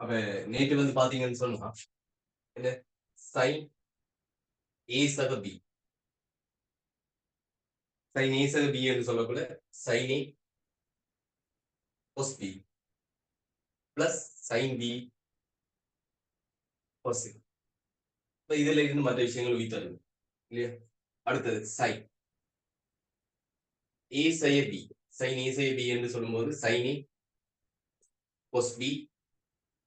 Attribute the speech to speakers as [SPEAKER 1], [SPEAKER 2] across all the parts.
[SPEAKER 1] அப்ப நேற்று வந்து பாத்தீங்கன்னு சொன்னா என்ன சைன் ஏ சக பி சைன் ஏ சக பி என்று சொல்லக்கூட சைன் ஏ கொஸ் பி பிளஸ் சைன் பி கொஸ் ஏ. இதுல இருந்து மற்ற விஷயங்கள் உயிர்த்தரும் இல்லையா? அடுத்தது சைன் ஏ சய பி சைன் ஏ சய பி என்று சொல்லும்போது சைன் ஏ கொஸ் பி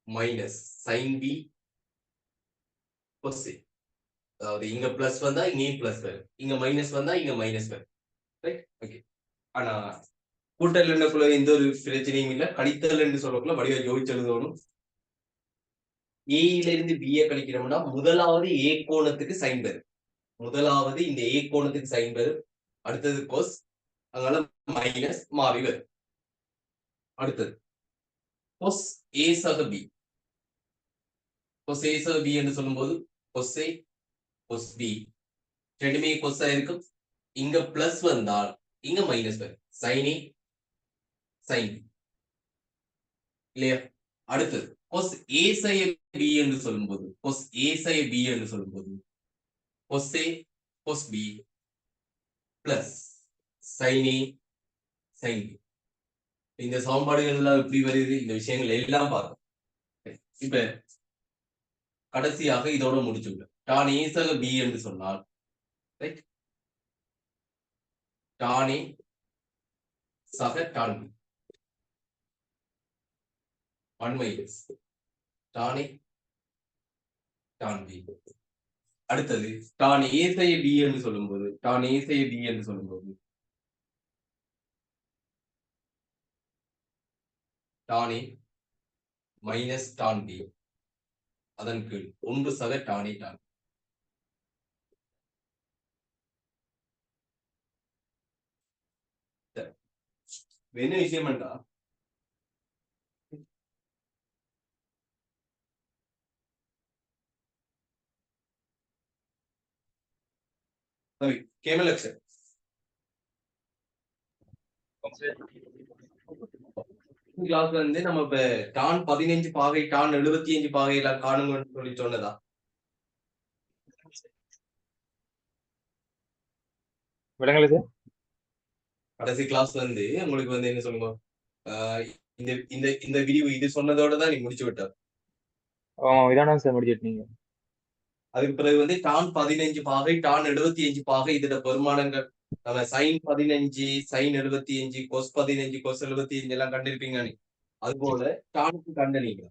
[SPEAKER 1] மைனஸ் சைன் பி கொஸ் ஏ. அதாவது இங்க பிளஸ் வந்தா இங்கேயும் பிளஸ் வரும், இங்க மைனஸ் வந்தா இங்க மைனஸ் வரும். ரைட்? ஓகே. ஆனா கூட்டல் எண்ணக்குள்ள எந்த ஒரு பிரச்சனையும் இல்ல. கழித்தல் என்று சொல்லக்குள்ள வடிவ யோசிச்சு எழுதணும். ஏல இருந்து பி கழிக்கிறோம்னா முதலாவது ஏ கோணத்துக்கு சைன் வரும். முதலாவது இந்த ஏ கோணத்துக்கு சைன் வரும். அடுத்தது கொஸ், அதனால மைனஸ் மாறி வரும். அடுத்தது கொஸ் ஏ சக பி. கொஸ் ஏ சக பி என்று சொல்லும்போது கொஸ் ஏ கொஸ் பி ரெண்டுமே கொஸ்ஸா இருக்கும். இங்க பிளஸ் வந்தால் இங்க மைனஸ் வரும். சைன் ஏ சைன் பி இல்லையா? அடுத்தது கொஸ் ஏ சய பி என்று சொல்லும்போது கொஸ் ஏ சய பி என்று சொல்லும்போது கொஸ் ஏ கொஸ் பி பிளஸ் சைன் ஏ சைன் பி. இந்த சமன்பாடுகள் எல்லாம் எப்படி வருது, இந்த விஷயங்கள் எல்லாம் பார்த்தோம். இப்ப கடைசியாக இதோட முடிச்சுவிட்டோம். டான் ஏ சக பி என்று சொன்னால் ரைட், டான் ஏ சக டான் பி 1 மைனஸ் டான் ஏ டான் பி. அடுத்தது டான் ஏ சய பி என்று சொல்லும்போது டான் ஏ சய பி என்று சொல்லும்போது டான் ஏ மைனஸ் டான் பி அதன் கீழ் 1 சக டான் ஏ டான். என்ன விஷயம் என்றா கேமலக்ஷன் கிளாஸ்ல இருந்து நம்ம இப்ப டான் 15 பாகை டான் 75 பாகை எல்லாம் காணுங்கன்னு சொல்லி சொன்னதா?
[SPEAKER 2] விளங்கல சார்.
[SPEAKER 1] கடைசி கிளாஸ்ல இருந்து உங்களுக்கு வந்து என்ன சொல்லுங்க, இந்த இந்த இந்த விரிவு இது சொன்னதோட தான் நீ முடிச்சு விட்ட.
[SPEAKER 2] இதான சார் முடிச்சிட்டு நீங்க.
[SPEAKER 1] அதுக்கு பிறகு வந்து டான் 15 பாகை டான் 75 பாகை இதோட பெருமானங்கள் நம்ம சைன் 15 சைன் 75 கொஸ் 15 கொஸ் 75 எல்லாம் கண்டிருப்பீங்க. நீ அது போல டானுக்கு கண்டனீங்க.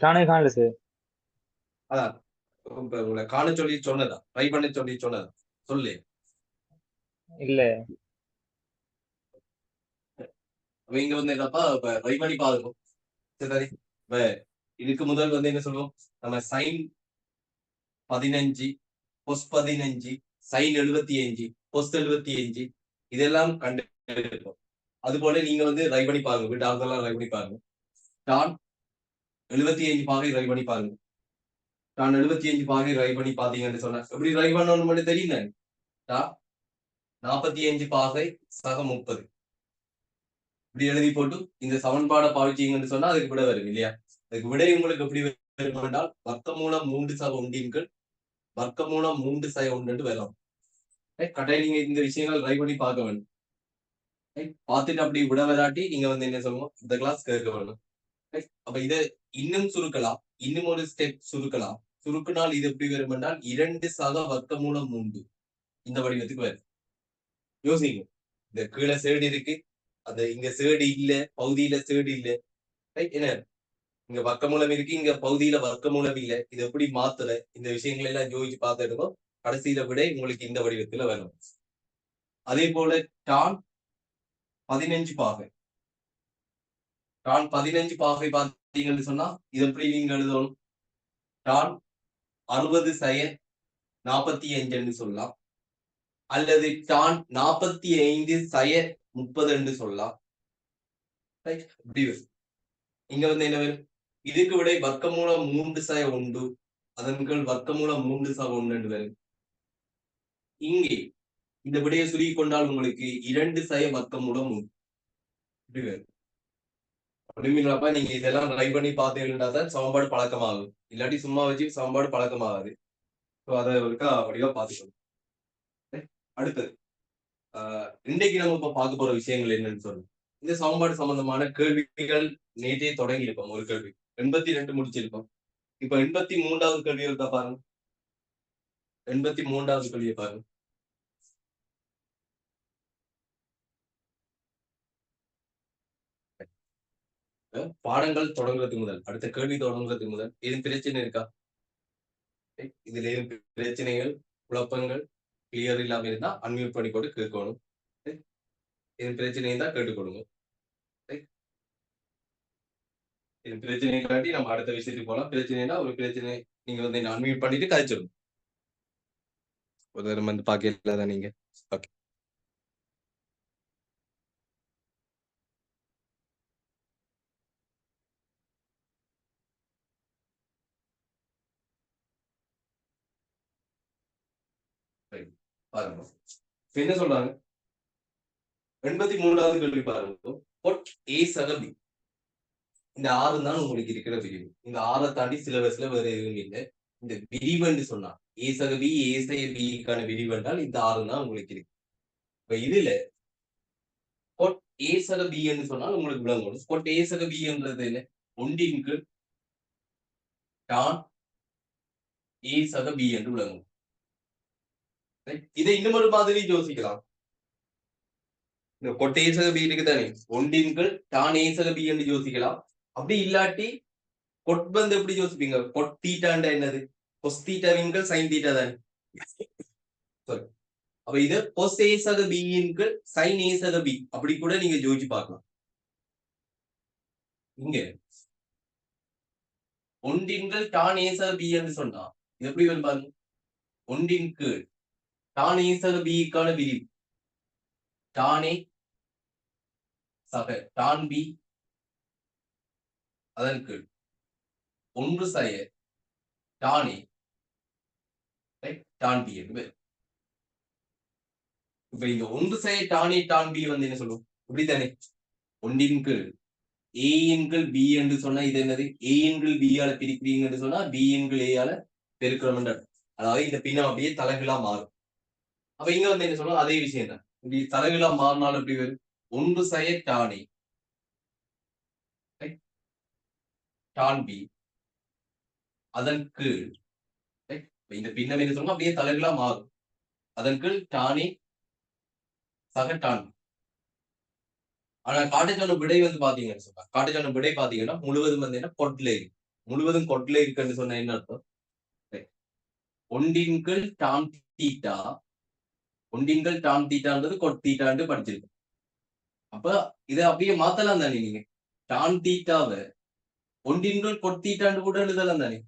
[SPEAKER 2] நானே காணல சார்.
[SPEAKER 1] அதான் இப்ப உங்களை காண சொல்லி சொன்னதா, ட்ரை பண்ண சொல்லி சொன்னதா? சொல்லு.
[SPEAKER 2] இல்ல
[SPEAKER 1] இங்க வந்து என்னப்பா இப்ப ட்ரை பண்ணி பாருங்க. சரி, இப்ப இதுக்கு முதல் வந்து என்ன சொல்லுவோம், நம்ம சைன் 15 கொஸ் 15 சைன் 75 கொஸ் 75 இதெல்லாம் கண்டிருக்கோம். அது போல நீங்க வந்து ட்ரை பண்ணி பாருங்க, வீட்டு ஆள்கள்லாம் ட்ரை பண்ணி பாருங்க. டான் 75 பாகை ட்ரை பண்ணி பாருங்க. டான் 75 பாகை ட்ரை பண்ணி பாத்தீங்கன்னு சொன்னா எப்படி ட்ரை பண்ணணும்னு மட்டும் தெரியல. டான் 45 பாகை சக 30 இப்படி எழுதி போட்டு இந்த சமன்பாடை பாவிச்சீங்கன்னு சொன்னா அதுக்கு விட வரும் இல்லையா? அதுக்கு விடை உங்களுக்கு எப்படி வரும் என்றால் வர்க்கமூலம் 3 சக 1 வர்க்கமூலம் 3 சக 1 வரும். கட்டாயம் நீங்க இந்த விஷயங்கள் ட்ரை பண்ணி பார்க்க வேண்டும். பார்த்துட்டு அப்படி விட வராட்டி நீங்க வந்து என்ன சொல்லுவோம், இந்த கிளாஸ் கேட்க வேணும். அப்ப இதை இன்னும் சுருக்கலாம், இன்னும் ஒரு ஸ்டெப் சுருக்கலாம். சுருக்கினால் இது எப்படி வரும் என்றால் 2 சக வர்க்கமூலம் 3 இந்த வடிவத்துக்கு வரும். யோசிங்க, இந்த கீழே சேடு இருக்கு, அந்த இங்க சேடு இல்ல, பகுதியில சேடு இல்ல. என்ன இங்க வர்க்கமூலம் இருக்கு, இங்க பகுதியில வர்க்கமூலம் இல்ல. இது எப்படி மாத்தல, இந்த விஷயங்கள் எல்லாம் யோசிச்சு பார்த்துருக்கோம். கடைசியில விட உங்களுக்கு இந்த வடிவத்துல வரும். அதே போல டான் 15 பாகை டான் 15 பாகை பார்த்தீங்கன்னு சொன்னா இது எப்படி நீங்க எழுதணும், டான் 60 சய 45 சொல்லலாம், அல்லது டான் 45 சய 30 சொல்லலாம். இங்க வந்து என்ன வரும், இதுக்கு விட வர்க்கமூலம் 3 சய 1 அதன் கீழ் வர்க்கமூலம் 3 சக 1 வரும். இங்கே இந்த விடையை சுருகி கொண்டால் உங்களுக்கு 2 சய வர்க்கமூலம் 3 இப்படி வரும். அப்படிங்கிறப்ப நீங்க இதெல்லாம் ட்ரை பண்ணி பார்த்தீங்கன்னா தான் சமன்பாடு பழக்கமாகும். இல்லாட்டி சும்மா வச்சு சமன்பாடு பழக்கமாகாது. ஸோ அதை ஒருக்கா வடிவா பார்த்துக்கணும். அடுத்தது இன்றைக்கு நம்ம இப்ப பார்க்க போற விஷயங்கள் என்னன்னு சொல்லுங்க. இந்த சமன்பாடு சம்பந்தமான கேள்விகள் நேற்றே தொடங்கி இருப்போம். ஒரு கேள்வி 82 முடிச்சிருக்கோம். இப்ப 83வது கேள்வி இருக்கா பாருங்க. 83வது கேள்வியை பாருங்க. பாடங்கள் தொடங்குறதுக்கு முதல் அடுத்த கேள்வி தொடங்குறதுக்கு முதல் எதுவும் பிரச்சனை இருக்கா? இதுல எதுவும் பிரச்சனைகள், குழப்பங்கள் கிளியர் இல்லாம இருந்தா அன்மியூட் பண்ணி போட்டு கேட்கணும். எதுவும் பிரச்சனை இருந்தா கேட்டுக்கொள்ளுங்க. இது பிரச்சனை இல்லாட்டி நம்ம அடுத்த விஷயத்துக்கு போகலாம். பிரச்சனைனா ஒரு பிரச்சனை நீங்க வந்து அன்மியூட் பண்ணிட்டு கழிச்சிடணும். ஒரு தடவை வந்து பார்க்கல தான் நீங்க. ஓகே. பாருங்க. இப்ப என்ன சொல்றாங்க? 83வது கேள்வி பாருங்க. பொட் ஏ சக பி. இந்த 6 தான் உங்களுக்கு இருக்கிற விரிவு. இந்த 6 தாண்டி சிலபஸ்ல வேற எதுவும் இல்லை. இந்த விரிவுன்னு சொன்னா ஏ சக பி, ஏ சக பிக்கான விரிவு என்றால் இந்த 6 தான் உங்களுக்கு இருக்கு. இப்ப இதுல பொட் ஏ சக பி என்று சொன்னால் உங்களுக்கு விளங்கணும். பொட் ஏ சக பி என்றது என்ன? ஒன்றின் கீழ் டான் ஏ சக பி என்று விளங்கும். இதை இன்னும் ஒரு மாதிரி யோசிக்கலாம். இந்த கொட்டை ஏசக பி இருக்கு தானே, ஒன்றின்கள் டான் ஏசக பி என்று யோசிக்கலாம். அப்படி இல்லாட்டி கொட்பந்து எப்படி யோசிப்பீங்க? கொட் தீட்டாண்டா என்னது? கொஸ் தீட்டாவின்கள் சைன் தீட்டா தானே. அப்ப இது கொஸ் ஏசக பியின்கள் சைன் ஏசக பி அப்படி கூட நீங்க யோசிச்சு பார்க்கலாம். இங்க ஒன்றின்கள் டான் ஏசக பி என்று சொன்னா எப்படி வரும் பாருங்க. ஒன்றின் கீழ் டான் ஏசக பிக்கான விரிவு டானே சக டான் பி அதன் கீழ் ஒன்று சய டானே டான் பி என்று. இப்ப இந்த ஒன்று சய டானே டான் பி வந்து என்ன சொல்லுவோம்? இப்படித்தானே ஒன்றின் கீழ் ஏ எண்கள் பி என்று சொன்னா இது என்னது? ஏ எண்கள் பி ஆல பிரிக்கிறீங்கன்னு சொன்னா பி எண்கள் ஏ ஆல பெருக்கிறோம். அதாவது இந்த பின்னம் அப்படியே தலைகளா மாறும். அப்ப இங்க வந்து என்ன சொல்லுவோம்? அதே விஷயம் தான். இப்படி தலைகளா மாறினாலும் எப்படி வரும்? ஒன்று சய டானே டான் பி அதன் கீழ் இந்த பின்னம் என்ன சொல்லுவோம்? அப்படியே தலைகளா மாறும். அதன் கீழ் டானே சக டான். ஆனா காட்டுச்சான விடை வந்து பாத்தீங்கன்னு சொன்னா காட்டுச்சான விடை பாத்தீங்கன்னா முழுவதும் வந்து என்ன கொட்ல இருக்கு. முழுவதும் கொட்ல இருக்குன்னு சொன்ன என்ன அர்த்தம்? ஒன்றின்கள் டான் தீட்டா ஒன்றின்கள் டான் தீட்டான்றது கொட் தீட்டான்னு படிச்சிருக்கு. அப்ப இதை அப்படியே மாத்தலாம் தானே நீங்க? டான் தீட்டாவை ஒன்றின்கள் கொட் தீட்டான்னு கூட எழுதலாம் தானே?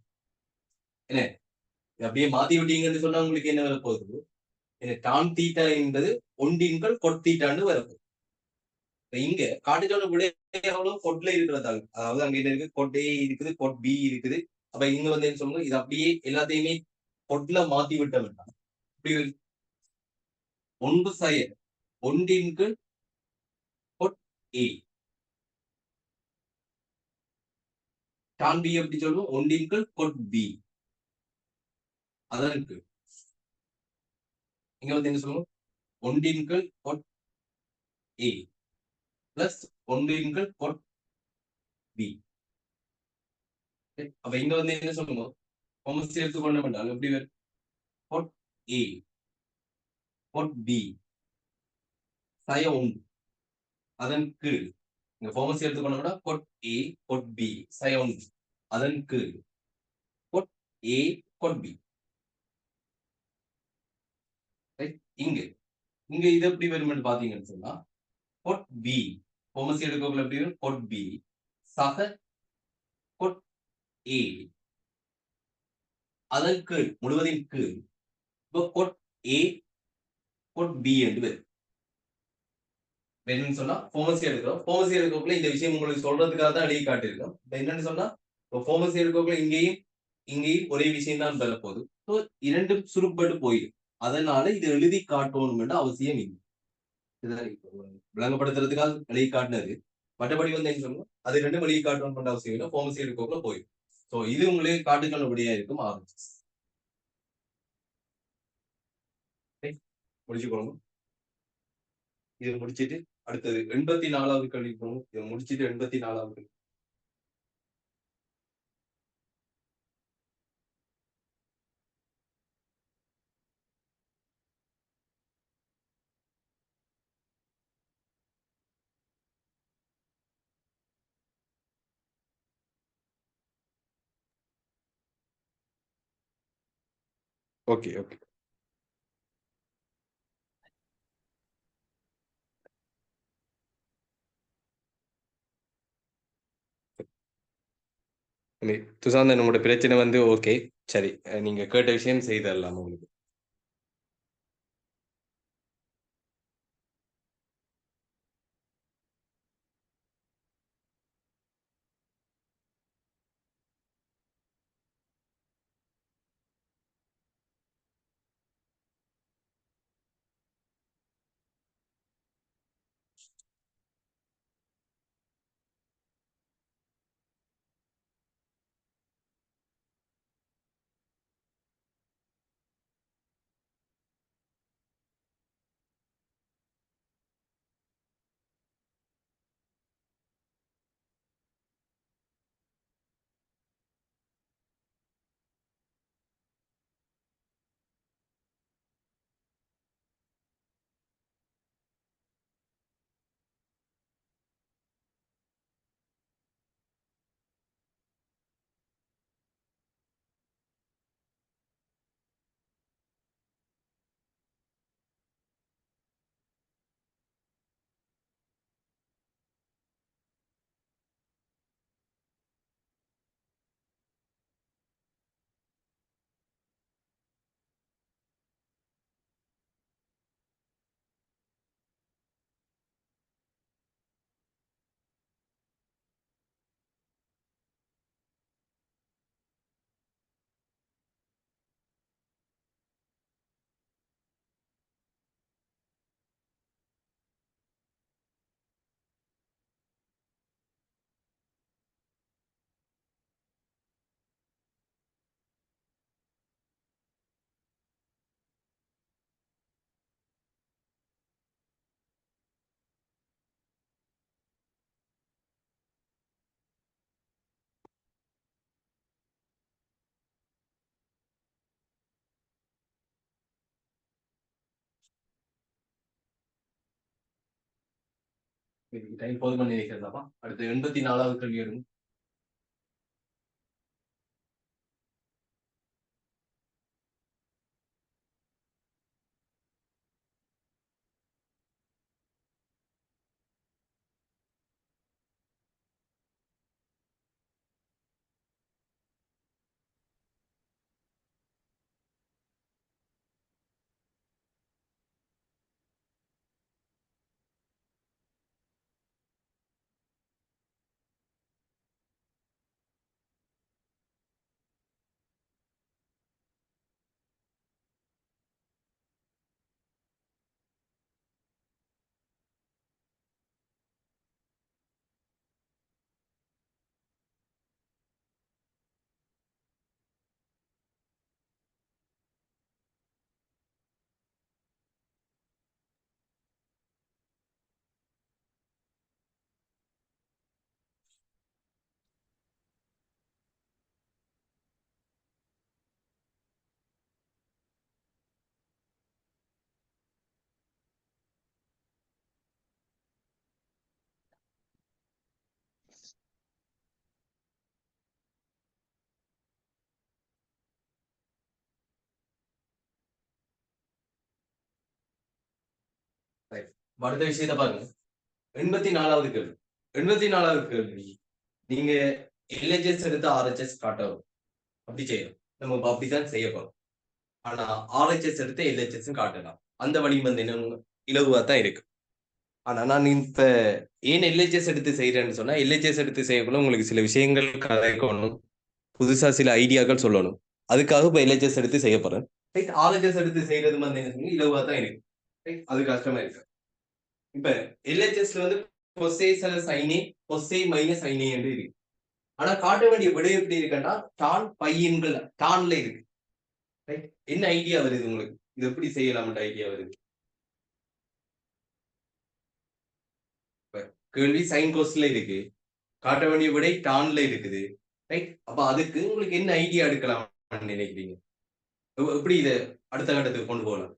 [SPEAKER 1] என்ன அப்படியே மாத்தி விட்டீங்கன்னு சொன்னா உங்களுக்கு என்ன வரப்போகுது? டான் தீட்டா என்பது ஒன்றின்கள் கொட் தீட்டான்னு வரப்போகுது. இங்க காட்டுச்சோள விட எவ்வளவு கொட்ல இருக்கிறதாங்க. அதாவது அங்க என்ன இருக்கு? கொட் ஏ இருக்குது, கொட் பி இருக்குது. அப்ப இங்க வந்து என்ன சொல்லுங்க? இது அப்படியே எல்லாத்தையுமே கொட்ல மாத்தி விட்ட வேண்டாம். இப்படி ஒன்று சய ஒன்றின்கு கொட் ஏ டான் பி எப்படி சொல்லுவோம்? ஒன்றின்கு கொட் பி அதற்கு இங்க வந்து என்ன சொல்லுவோம்? ஒன்றின்கு கொட் ஏ பிளஸ் ஒன்றின்கு கொட் பி. அப்ப இங்க வந்து என்ன சொல்லுவோம்? ஹோமோசி எடுத்துக்கொள்ள வேண்டாம். எப்படி வரும்? கொட் ஏ கொட் பி சய ஒன்று அதன் கீழ் இங்க ஃபார்மசி எடுத்துக்கொண்டோம்னா கொட் ஏ கொட் பி சய ஒன்று அதன் கீழ் கொட் ஏ கொட் பி. இங்க இங்க இது எப்படி வரும்னு பாத்தீங்கன்னு சொன்னா கொட் பி ஃபார்மசி எடுக்கக்குள்ள எப்படி வரும்? கொட் பி சக கொட் ஏ அதன் கீழ் முழுவதின் கீழ் இப்போ கொட் ஏ கொட் பி என்று வரும். என்னன்னு சொன்னா ஃபார்மசி எடுக்கிறோம். ஃபார்மசி எடுக்கக்குள்ள இந்த விஷயம் உங்களுக்கு சொல்றதுக்காக தான் எழுதி காட்டியிருக்கோம். என்னன்னு சொன்னா ஃபார்மசி எடுக்கக்குள்ள இங்கேயும் ஒரே விஷயம் தான் பெற போகுது. ஸோ இரண்டும் சுருப்பட்டு போயிடும். அதனால இது எழுதி காட்டணும் அவசியம் இல்லை. விளங்கப்படுத்துறதுக்காக எழுதி காட்டினது. மற்றபடி வந்து என்ன சொல்லுவோம், அது 2 வழியை காட்டணும் பண்ண அவசியம் இல்லை. ஃபார்மசி எடுக்கக்குள்ள போயிடும். ஸோ இது உங்களுக்கு காட்டுக்கணுபடியா இருக்கும் ஆரம்பிச்சு. முடிச்சுக்கோங்க. இது முடிச்சிட்டு அடுத்தது 84வது கேள்வி போகணும். இதை முடிச்சிட்டு 84வது கேள்வி. Okay okay. துசாந்தன் நம்மளோட பிரச்சனை வந்து ஓகே சரி, நீங்க கேட்ட விஷயம் செய்தரலாம் உங்களுக்கு. டைம் போதும் பண்ணி வைக்கிறதாப்பா. அடுத்து 84வது கேள்வி எடுங்க. ரைட். அடுத்த விஷயத்தை பாருங்க. 84வது கேள்வி. 84வது கேள்வி. நீங்க எல்ஹெச்எஸ் எடுத்து ஆர்ஹெச்எஸ் காட்டணும். அப்படி செய்யணும். நம்ம இப்ப அப்படித்தான் செய்ய போறோம். ஆனா ஆர்ஹெச்எஸ் எடுத்து எல்ஹெச்எஸ் காட்டலாம். அந்த வழி வந்து என்ன இலகுவா தான் இருக்கு. ஆனா நான் இப்ப ஏன் எல்ஹெச்எஸ் எடுத்து செய்யறேன்னு சொன்னா, எல்ஹெச்எஸ் எடுத்து செய்யக்குள்ள உங்களுக்கு சில விஷயங்கள் கதைக்கணும். புதுசா சில ஐடியாக்கள் சொல்லணும். அதுக்காக இப்ப எல்ஹெச்எஸ் எடுத்து செய்ய போறேன். ரைட். ஆர்ஹெச்எஸ் எடுத்து செய்யறது வந்து என்ன இலகுவா தான் இருக்கு. ரைட். அது கஷ்டமா இருக்கு. இப்ப எல்ஹெச்எஸ்ல வந்து கொசே சக சைனே கொசே மைனஸ் சைனே என்று இருக்கு. ஆனா காட்ட வேண்டிய விடை எப்படி இருக்குன்னா டான் பையன்கள் டான்ல இருக்கு. என்ன ஐடியா வருது உங்களுக்கு? இது எப்படி செய்யலாம் ஐடியா வருது? கேள்வி சைன் கோஸ்ல இருக்கு, காட்ட வேண்டிய விடை டான்ல இருக்குது. ரைட், அப்ப அதுக்கு உங்களுக்கு என்ன ஐடியா எடுக்கலாம் நினைக்கிறீங்க? எப்படி இதை அடுத்த கட்டத்துக்கு கொண்டு போகலாம்?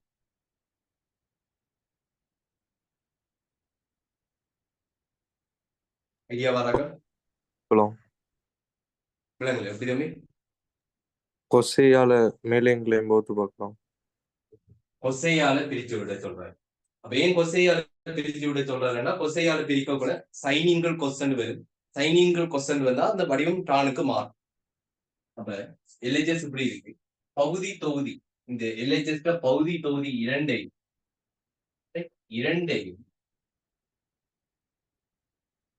[SPEAKER 1] ஐடியா வராங்க விளங்கல எப்படி தம்பி?
[SPEAKER 3] கொசையால மேலேங்களையும் போட்டு பார்க்கலாம்.
[SPEAKER 1] கொசையால பிரிச்சு விட சொல்றாரு. அப்ப ஏன் கொசையால பிரிச்சு விட சொல்றாருன்னா கொசையால பிரிக்க கூட சைனிங்கள் கொஸ்டன் வரும். சைனிங்கள் கொஸ்டன் வந்தா அந்த வடிவம் டானுக்கு மாறும். அப்ப எல்ஹெச்எஸ் இப்படி இருக்கு. பகுதி தொகுதி, இந்த எல்ஹெச்எஸ் பகுதி தொகுதி இரண்டையும்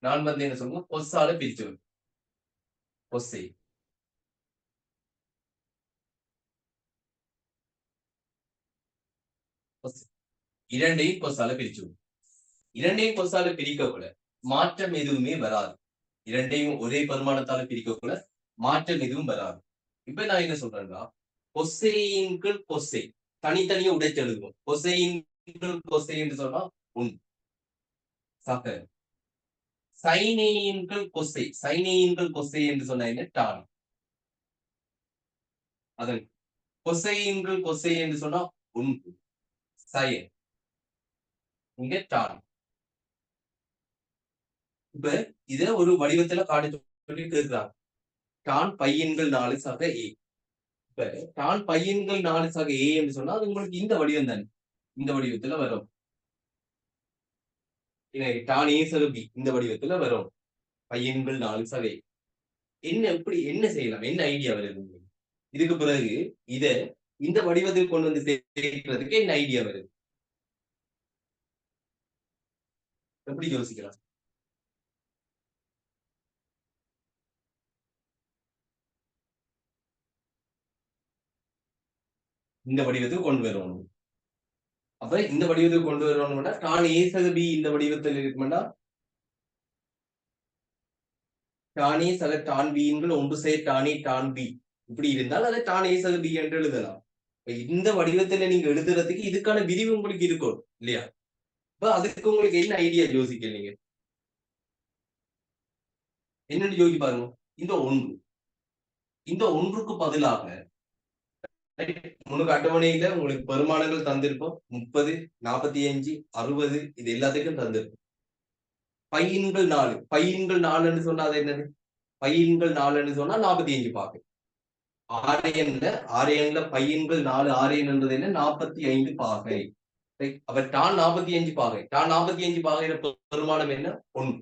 [SPEAKER 1] நான் வந்து என்ன சொல்லுவோம், கொஸ்ஸால பிரிச்சு விடும். கொசை இரண்டையும் கொஸ்ஸால பிரிச்சு விடும். இரண்டையும் கொஸ்ஸால பிரிக்க கூட மாற்றம் எதுவுமே வராது. இரண்டையும் ஒரே பரிமாணத்தால பிரிக்க கூட மாற்றம் எதுவும் வராது. இப்ப நான் என்ன சொல்றேன்னா கொசையின்கள் கொசை தனித்தனியா உடைச்சு எழுதுவோம். கொசையின்கள் கொசை என்று சொன்னா உண்டு சக. சைனேயின்கள் கொசை, சைனேயின்கள் கொசை என்று சொன்ன என்ன டான். அதன் கொசையின்கள் கொசை என்று சொன்னா உண்டு சய, இங்க டான். இப்ப இத ஒரு வடிவத்துல காட்டி சொல்லி கேட்கிறாங்க. டான் பையன்கள் 4 சக ஏ. இப்ப டான் பையன்கள் 4 சக ஏ என்று சொன்னா அது உங்களுக்கு இந்த வடிவம் தானே, இந்த வடிவத்துல வரும். டான் ஏ சக பி இந்த வடிவத்துல வரும். பையன்கள் 4 சக ஏ. என்ன எப்படி என்ன செய்யலாம், என்ன ஐடியா வருது இதுக்கு பிறகு? இத இந்த வடிவத்தில் கொண்டு வந்து சேர்க்கிறதுக்கு என்ன ஐடியா வருது? எப்படி யோசிக்கலாம்? இந்த வடிவத்துக்கு கொண்டு வரணும். அப்ப இந்த வடிவத்துக்கு கொண்டு வரணும்னா டான் ஏ சக பி இந்த வடிவத்தில் இருக்கும்னா டான் ஏ சக டான் பிங்கள் ஒன்று சேர் டானே டான் பி இப்படி இருந்தால் அதை டான் ஏ சக பி என்று எழுதலாம். இந்த வடிவத்துல நீங்க எழுதுறதுக்கு இதுக்கான விரிவு உங்களுக்கு இருக்கும் இல்லையா? இப்ப அதுக்கு உங்களுக்கு என்ன ஐடியா யோசிக்கிறீங்க? என்னன்னு யோசி பாருங்க. இந்த ஒன்றுக்கு பதிலாக முன்னுக்கு அட்டவணையில உங்களுக்கு பெருமானங்கள் தந்திருப்போம். 30, 45, 60 இது எல்லாத்துக்கும் தந்திருப்போம். பையன்கள் 4, பையன்கள் 4 சொன்னா அது என்னது? பையன்கள் 4 சொன்னா 45 பாகை. ஆரையன்ல பையன்கள் 4 ஆரையன்ன்றது என்ன? 45 பாகை. அப்ப டான் 45 பாகை. டான் 45 பாகையில பெருமானம் என்ன? 1.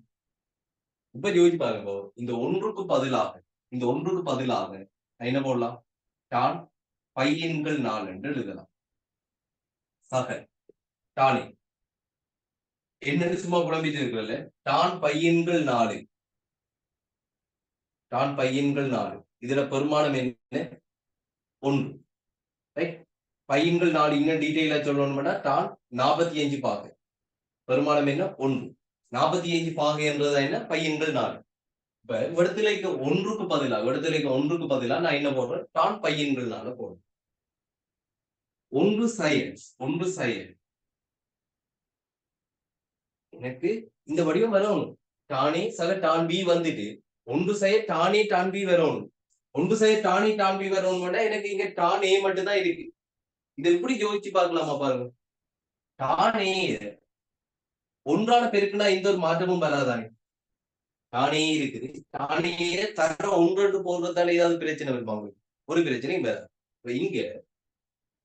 [SPEAKER 1] இப்ப யோசிச்சு பாருங்க. இந்த ஒன்றுக்கு பதிலாக என்ன போடலாம்? டான் பையன்கள் 4 என்று எழுதலாம். சக டானே என்னன்னு சும்மா குழம்பிட்டு இருக்கல. டான் பையன்கள் 4, டான் பையன்கள் 4 இதுல பெருமானம் என்ன? 1. பையன்கள் 4 இன்னும் டீடைலா சொல்லணும்னா டான் 45 பாகை. பெருமானம் என்ன? 1. 45 பாகை என்றது என்ன? பையன்கள் 4. இப்ப இடத்துலைக்கு ஒன்றுக்கு பதிலாக நான் என்ன போடுறேன்? டான் பையன்கள் 4 போடுறேன். ஒன்று சயன் எனக்கு இந்த வடிவம் வரணும். டானே சக டான் பி வந்துட்டு ஒன்று சய டானே டான் பி வரணும். ஒன்று சய டானே டான் பி வரணும்னா எனக்கு இங்க டான் ஏ மட்டும் தான் இருக்கு. இதை எப்படி யோசிச்சு பார்க்கலாமா பாருங்க. டானே ஒன்றான பெருக்குனா எந்த ஒரு மாற்றமும் வராதானே. டானே இருக்குது, டானே தர ஒன்று போடுறதால ஏதாவது பிரச்சனை வருவாங்க? ஒரு பிரச்சனையும் வராது. இங்க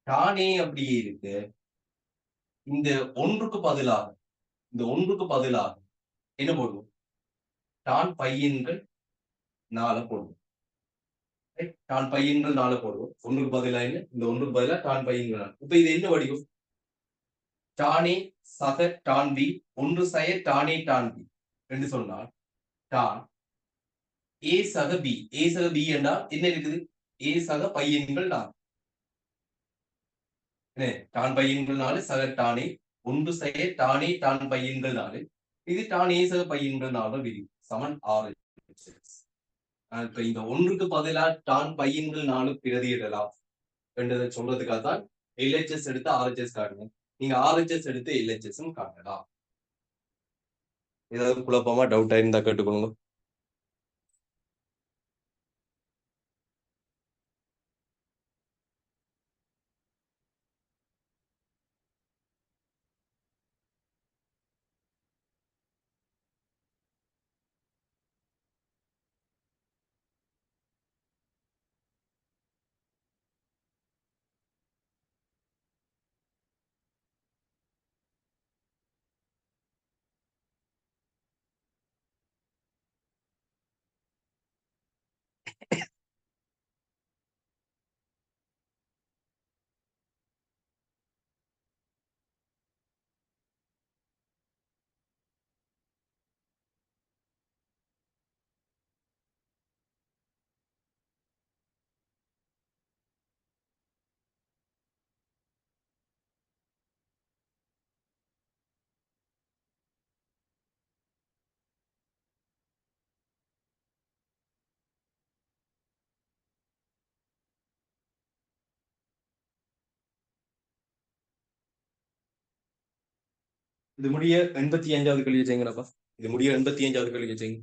[SPEAKER 1] டானே அப்படியே இருக்கு. இந்த ஒன்றுக்கு பதிலாக என்ன போடுவோம்? டான் பையன்கள் 4 போடுவோம். டான் பையன்கள் 4 போடுவோம். ஒன்றுக்கு பதிலாக என்ன? இந்த ஒன்றுக்கு பதிலாக டான் பையன்கள் 4. இப்ப இது என்ன வடிவம்? டானே சக டான் பி ஒன்று சய டானே டான் பி என்று சொன்னால் டான் ஏ சக பி. ஏ சக பி என்றால் என்ன இருக்குது? ஏ சக பையன்கள் 4. டான் பையன்கள் 4 சக டானே ஒன்று சய டானே டான் பையன்கள் 4 இது டான் ஏசக பையன்கள்னால விதி சமன் RHS. இப்ப இந்த ஒன்றுக்கு பதிலா டான் பையன்கள் 4 பிரதியிடலாம் என்றதை சொல்றதுக்காக தான் LHS எடுத்து RHS காட்டுங்க. நீங்க RHS எடுத்து LHS காட்டலாம். ஏதாவது குழப்பமா டவுட் இருந்தா கேட்டுக்கோங்க. இது முடிய 85வது கேள்வி செய்யுங்கப்பா. இது முடிய 85வது கேள்வி செய்யுங்க.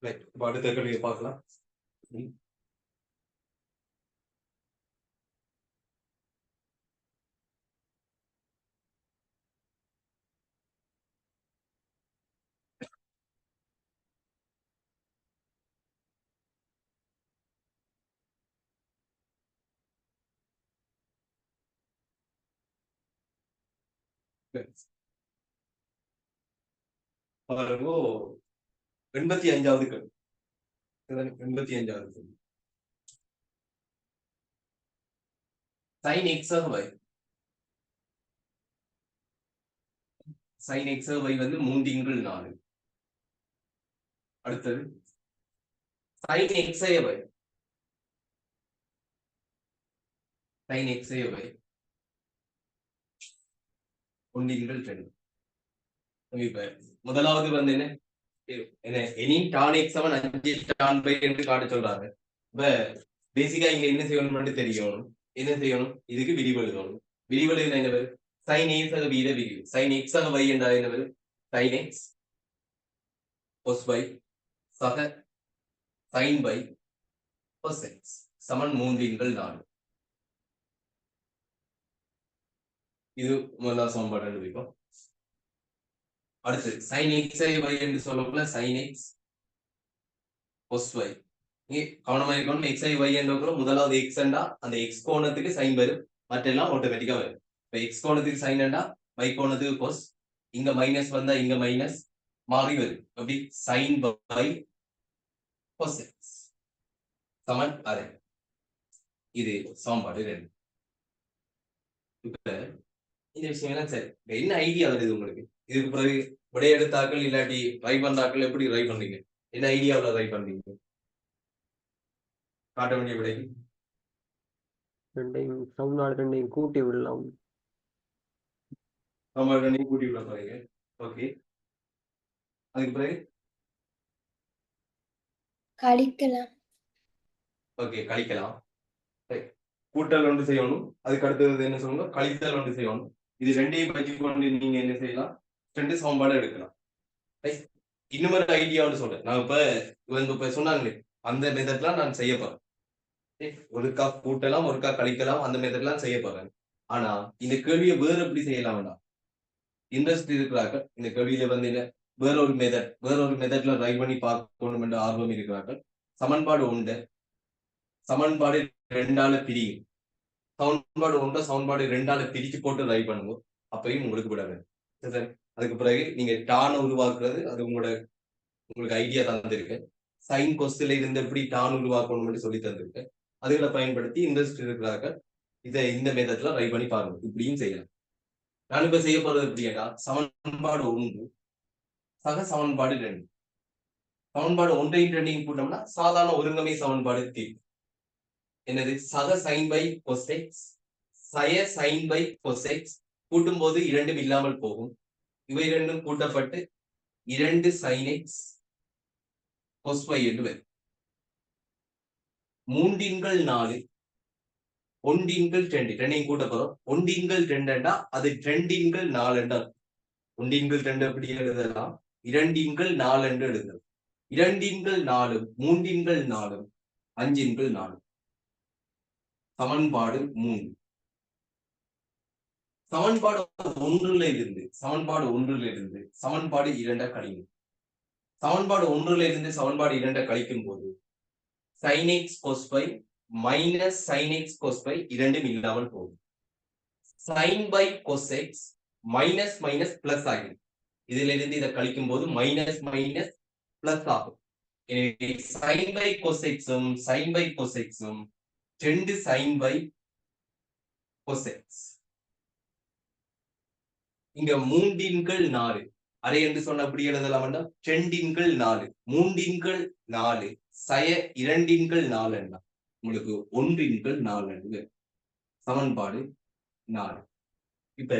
[SPEAKER 1] ரைட். இப்ப அடுத்த கேள்வியை பார்க்கலாம். பாருங்க 85வது கேள்வி. 85வது கேள்வி. sin x y. sin x y வந்து 3/4. அடுத்தது sin x y. sin x y 1/2. இப்ப முதலாவது வந்து என்ன எனி டான் எக்ஸ் 5 டான் பை என்று காட்ட சொல்றாங்க. இப்ப பேசிக்கா இங்க என்ன செய்யணும்னு தெரியணும். என்ன செய்யணும்? இதுக்கு விரிவு எழுதணும். விரிவு எழுதினா என்ன வரும்? sin a சக b விரிவு. sin x சக y என்றால் என்ன வரும்? sin x cos y சக sin y cos x சமன் 3/4. இது முதலாவது சமன்பாடு எழுதிப்போம். அடுத்து sin x y என்று சொல்லக்குள்ள sin x cos y. இங்கே கவனமா இருக்கணும். x y என்ற முதலாவது x என்றா அந்த x கோணத்துக்கு sin வரும், மற்றெல்லாம் ஆட்டோமேட்டிக்கா வரும். இப்ப x கோணத்துக்கு sin என்றா y கோணத்துக்கு cos, இங்க மைனஸ் வந்தா இங்க மைனஸ் மாறி வரும். அப்படி sin y cos x சமன் 6. இது சமன்பாடு 2. இப்ப இந்த விஷயம் எல்லாம் சரி. என்ன ஐடியா வருது உங்களுக்கு? இதுக்கு பிறகு விடை எடுத்தாக்கள் இல்லாட்டி ட்ரை பண்றாக்கள் எப்படி ட்ரை பண்றீங்க? என்ன ஐடியாவில் ட்ரை பண்றீங்க? காட்ட வேண்டிய விடைக்கு
[SPEAKER 4] ரெண்டையும் கூட்டி விடலாம்.
[SPEAKER 1] ரெண்டையும் கூட்டி விட போறீங்க. ஓகே, அதுக்கு பிறகு
[SPEAKER 5] கழிக்கலாம்.
[SPEAKER 1] ஓகே, கழிக்கலாம். கூட்டல் ஒன்று செய்யணும். அதுக்கு அடுத்தது என்ன சொல்லணும்? கழித்தல் ஒன்று செய்யணும். இது ரெண்டையும் பற்றி கொண்டு நீங்க என்ன செய்யலாம்? 2 சமன்பாடு எடுக்கலாம். இன்னொரு ஐடியான்னு சொல்றேன். நான் இப்ப சொன்னாங்களே அந்த மெத்தட்ல நான் செய்ய போறேன். ஒருக்கா கூட்டலாம், ஒருக்கா கழிக்கலாம், அந்த மெத்தட்லாம் செய்ய போறேன். ஆனா இந்த கேள்வியை வேற எப்படி செய்யலாம் வேண்டாம். இன்ட்ரெஸ்ட் இருக்கிறார்கள் இந்த கேள்வியில வந்து என்ன வேற ஒரு மெத்தட்ல ட்ரை பண்ணி பார்க்கணும் என்ற ஆர்வம் இருக்கிறார்கள். சமன்பாடு 1 சமன்பாடு 2ஆல பிரியும். சமன்பாடு 1 சமன்பாடு 2ஆல பிரிச்சு போட்டு ட்ரை பண்ணுவோம். அப்பயும் உங்களுக்கு விட வேண்டும். அதுக்கு பிறகு நீங்க டான் உருவாக்குறது அது உங்களுக்கு ஐடியா தந்திருக்கு. சைன் கொஸ்டில இருந்து எப்படி டான் உருவாக்கணும்னு சொல்லி தந்திருக்கு. அதுகளை பயன்படுத்தி இன்ட்ரெஸ்ட் இருக்கிறார்கள் இதை இந்த மெத்தட்ல ட்ரை பண்ணி பாருங்க. இப்படியும் செய்யலாம். நான் இப்ப செய்ய போறது எப்படின்னா சமன்பாடு 1 சக சமன்பாடு 2. சமன்பாடு 1ஐயும் 2ஐயும் கூட்டோம்னா சாதாரண ஒருங்கமை சமன்பாடு தீர்வு. என்னது? சக சைன் பை கொசெக்ஸ் சய சைன் பை கொசெக்ஸ் கூட்டும் போது இரண்டும் இல்லாமல் போகும். இவை இரண்டும் கூட்டப்பட்டு 2 sin x cos y என்று வரும். 3/4 1/2 ரெண்டையும் கூட்ட போறோம். 1/2 என்றா அது 2/4 என்றா 1/2 எப்படி எழுதலாம்? 2/4 என்று எழுதலாம். 2/4 3/4 5/4 சமன்பாடு 3. சமன்பாடு 1ல இருந்து சமன்பாடு 2 கழிக்கும். சமன்பாடு 1ல இருந்து சமன்பாடு 2 கழிக்கும் போது sin x cos y minus sin x cos y இரண்டும் இல்லாமல் போகும். sin by cos x minus minus plus ஆகும். இதுல இருந்து இதை கழிக்கும் போது மைனஸ் மைனஸ் பிளஸ் ஆகும். எனவே sin by cos x sin by cos x 2 sin by cos x. இங்க 3/4 அரை என்று சொன்ன அப்படி எழுதலாம். 2/4 3/4 சய 2/4 என்ன உங்களுக்கு 1/4 சமன்பாடு 4. இப்ப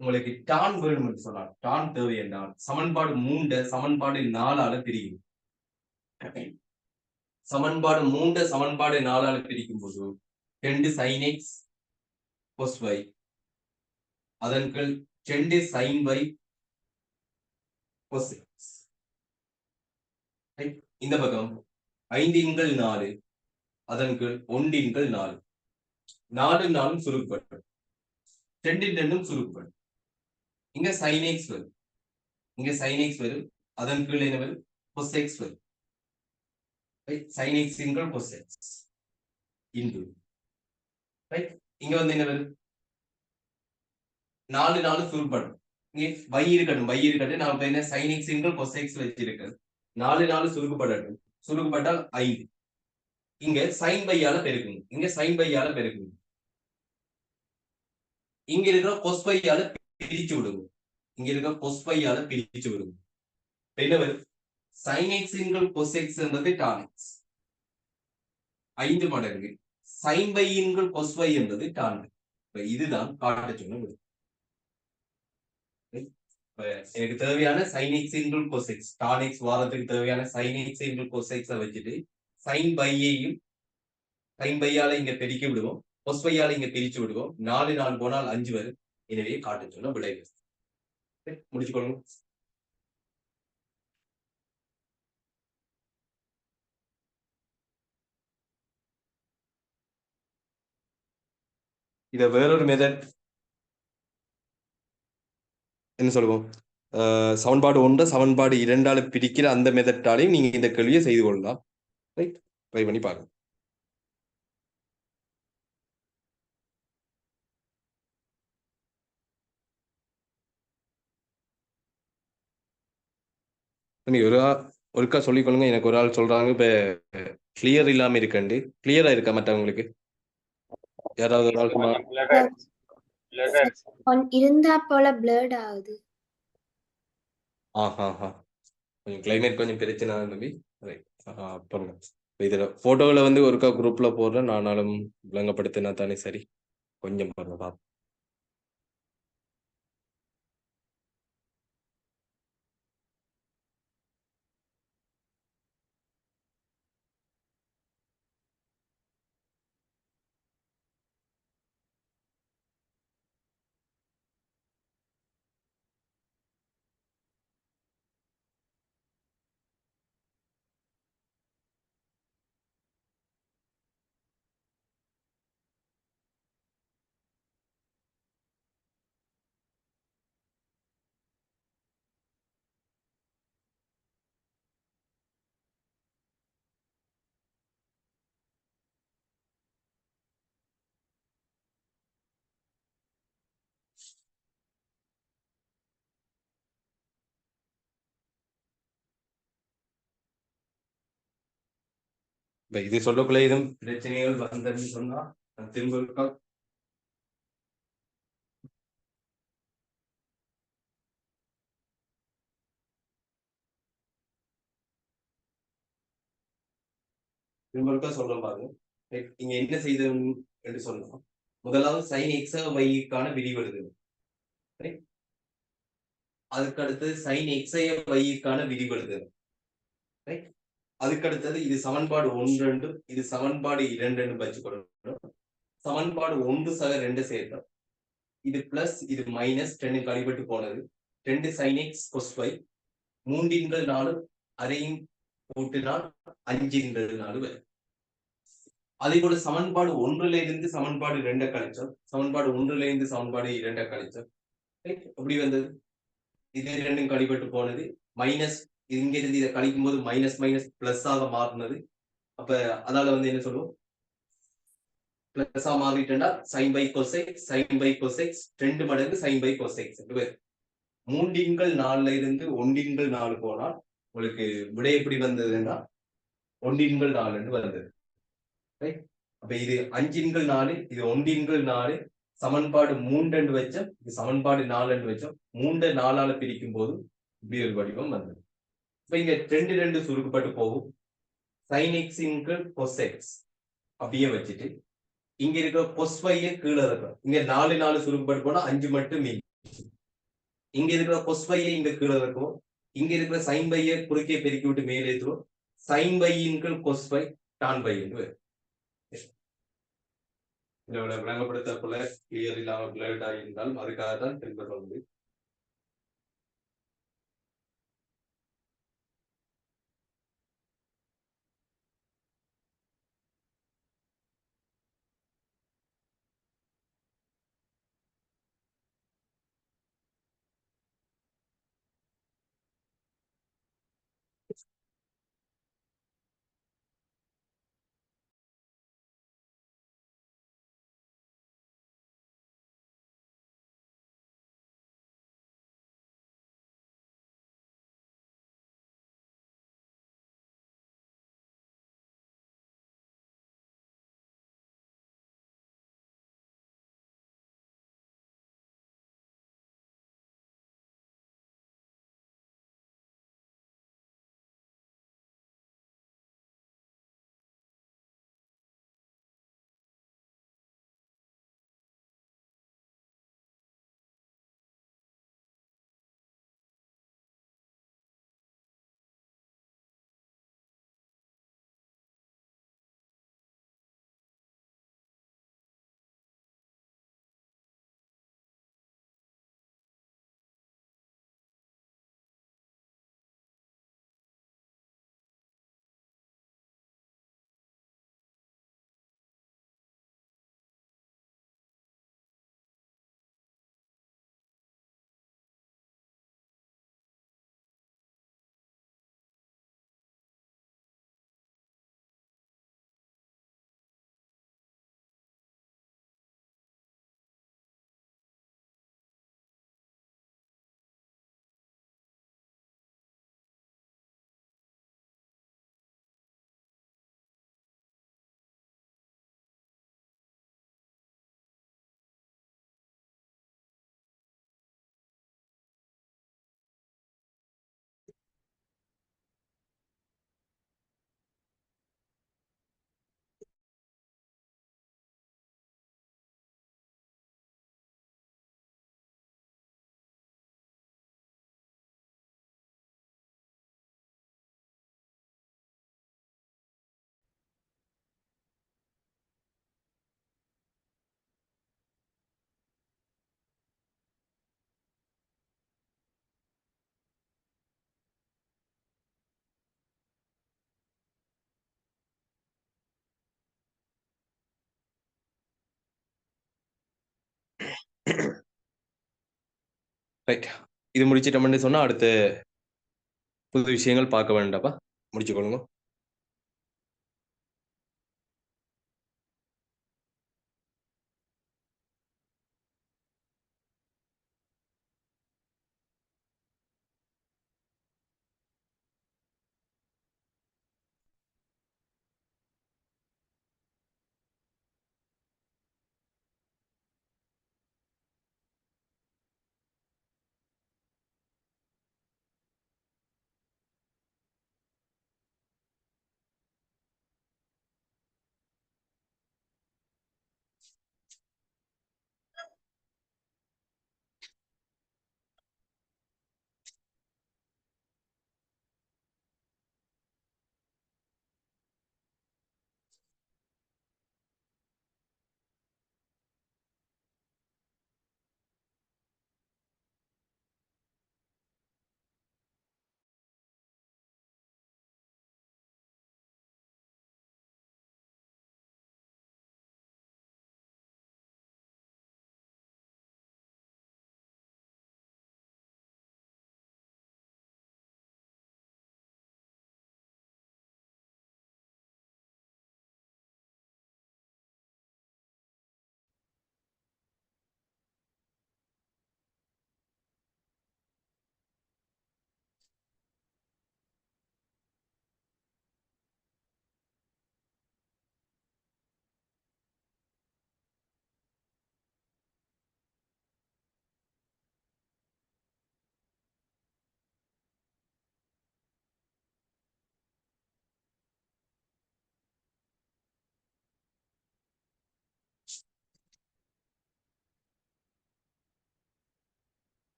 [SPEAKER 1] உங்களுக்கு டான் வேணும் என்று சொன்னால் டான் தேவை என்றால் சமன்பாடு 3 சமன்பாடு 4ஆல பிரிக்கும். சமன்பாடு 3 சமன்பாடு 4ஆல பிரிக்கும் போது 2 sin x cos y அதன் கீழ் 2 sin y cos x. இந்த பக்கம் 5/4 அதன் கீழ் 1/4 4 சுருக்கப்படும். 2 சுருக்கப்படும். இங்க sin x வரும். இங்க sin x வரும். அதன் கீழ் என்ன வரும்? cos x வரும். sin x இன்கள் cos x into right. இங்க வந்து என்ன வரும்? 4 சுருக்கப்படும். இங்கே y இருக்கட்டும் நான் இப்ப என்ன sin x into cos x வச்சிருக்கேன். 4 சுருக்கப்படட்டும். சுருக்கப்பட்டால் 5. இங்க sin பையால பெருக்குங்க. இங்க sin பையால பெருக்குங்க. இங்க இருக்கிற cos பையால பிரிச்சு விடுங்க. இங்க இருக்கிற cos பையால பிரிச்சு விடுங்க. இப்ப என்ன வரும்? sin x into cos x என்பது tan x. 5 மடங்கு sin pi into cos y என்பது tan y. இப்ப இதுதான் காட்ட சொன்ன விடை. இப்ப எனக்கு தேவையான sin x into cos x, tan x வாரத்துக்கு தேவையான sin x into cos x வச்சுட்டு sin பையையும் sin பையால இங்க பெருக்கி விடுவோம், cos பையால இங்க பிரிச்சு விடுவோம். 4 போனால் 5 வரும். எனவே காட்ட சொன்ன விடை. முடிச்சுக்கொள்ளுங்க. இத வேறொரு மெத்தட் என்ன சொல்லுவோம், சமன்பாடு 1 சமன்பாடு 2 பிரிக்கிற அந்த மெத்தட்டாலையும் நீங்க இந்த கேள்வியை செய்து கொள்ளலாம். ரைட், ட்ரை பண்ணி பாருங்க. நீ ஒருக்கா சொல்லிக்கொள்ளுங்க. எனக்கு ஒரு ஆள் சொல்றாங்க இப்ப கிளியர் இல்லாம இருக்கண்டு. கிளியரா இருக்கா மற்றவங்களுக்கு? யாராவது ஒரு ஆள் சொன்னா
[SPEAKER 5] இருந்தா போல பிளர்ட் ஆகுது.
[SPEAKER 1] கொஞ்சம் கிளைமேட் கொஞ்சம் பிரச்சனை தம்பி. ரைட், அப்புறம் இதுல போட்டோவில் வந்து ஒருக்கா குரூப்ல போடுறேன். நானாலும் விளங்கப்படுத்தினா தானே சரி. கொஞ்சம் பாருங்க பாப்போம். இப்ப இது சொல்லக்குள்ள இதுவும் பிரச்சனைகள் வந்ததுன்னு சொன்னா நான் திரும்ப ஒருக்கா சொல்றேன் பாருங்க. Right, இங்க என்ன செய்தோம் என்று சொல்லலாம். முதலாவது sin x y-க்கான விரிவு எழுதுங்க. Right, அதுக்கு அடுத்தது sin x y-க்கான விரிவு எழுதுங்க. Right, அதுக்கு அடுத்தது இது சமன்பாடு 1 இது சமன்பாடு 2 வச்சுக்கொள்ளணும். சமன்பாடு 1 சக 2 சேர்த்தோம். இது பிளஸ் இது மைனஸ் 2 கழிப்பட்டு போனது. 2 sin x cos y 3/4 அதையும் கூட்டினால் 5/4 வரும். அதே போல சமன்பாடு 1ல இருந்து சமன்பாடு 2 கழிச்சோம். சமன்பாடு 1ல இருந்து சமன்பாடு 2 கழிச்சோம். எப்படி வந்தது? இது 2 கழிப்பட்டு போனது. மைனஸ் இங்க இருந்து இதை கழிக்கும் போது மைனஸ் மைனஸ் பிளஸ் ஆக மாறினது. அப்ப அதனால வந்து என்ன சொல்லுவோம், plus மாறிட்டா sin by cos x sin by cos x 2 மடங்கு sin by cos x. 3/4 இருந்து 1/4 போனால் உங்களுக்கு விடை எப்படி வந்ததுன்னா 1/4 வந்தது. ரைட், அப்ப இது 5/4 இது 1/4 சமன்பாடு 3 வச்சோம். இது சமன்பாடு 4 வச்சோம். 3 4ஆல பிரிக்கும் போது இப்படி ஒரு வடிவம் வந்தது. இப்ப இங்க 2 சுருக்கப்பட்டு போகும். sin x cos x அப்படியே வச்சுட்டு இங்க இருக்கிற cos y கீழே இருக்கும். இங்க 4 சுருக்கப்பட்டு போனா 5 மட்டும் மீதி. இங்க இருக்கிற cos y இங்க கீழே இருக்கும். இங்க இருக்கிற sin y குறுக்கே பெருக்கி விட்டு மேலே ஏற்றுவோம். sin y cos y tan y என்று வரும். இதோட விளங்கப்படுத்தக்குள்ள கிளியர் இல்லாம பிளட் ஆகியிருந்தாலும் அதுக்காக தான் திரும்ப வந்து ரைட். இது முடிச்சிட்டோம்னு சொன்னா அடுத்த புது விஷயங்கள் பார்க்க வேண்டாப்பா. முடிச்சுக்கொள்ளுங்க.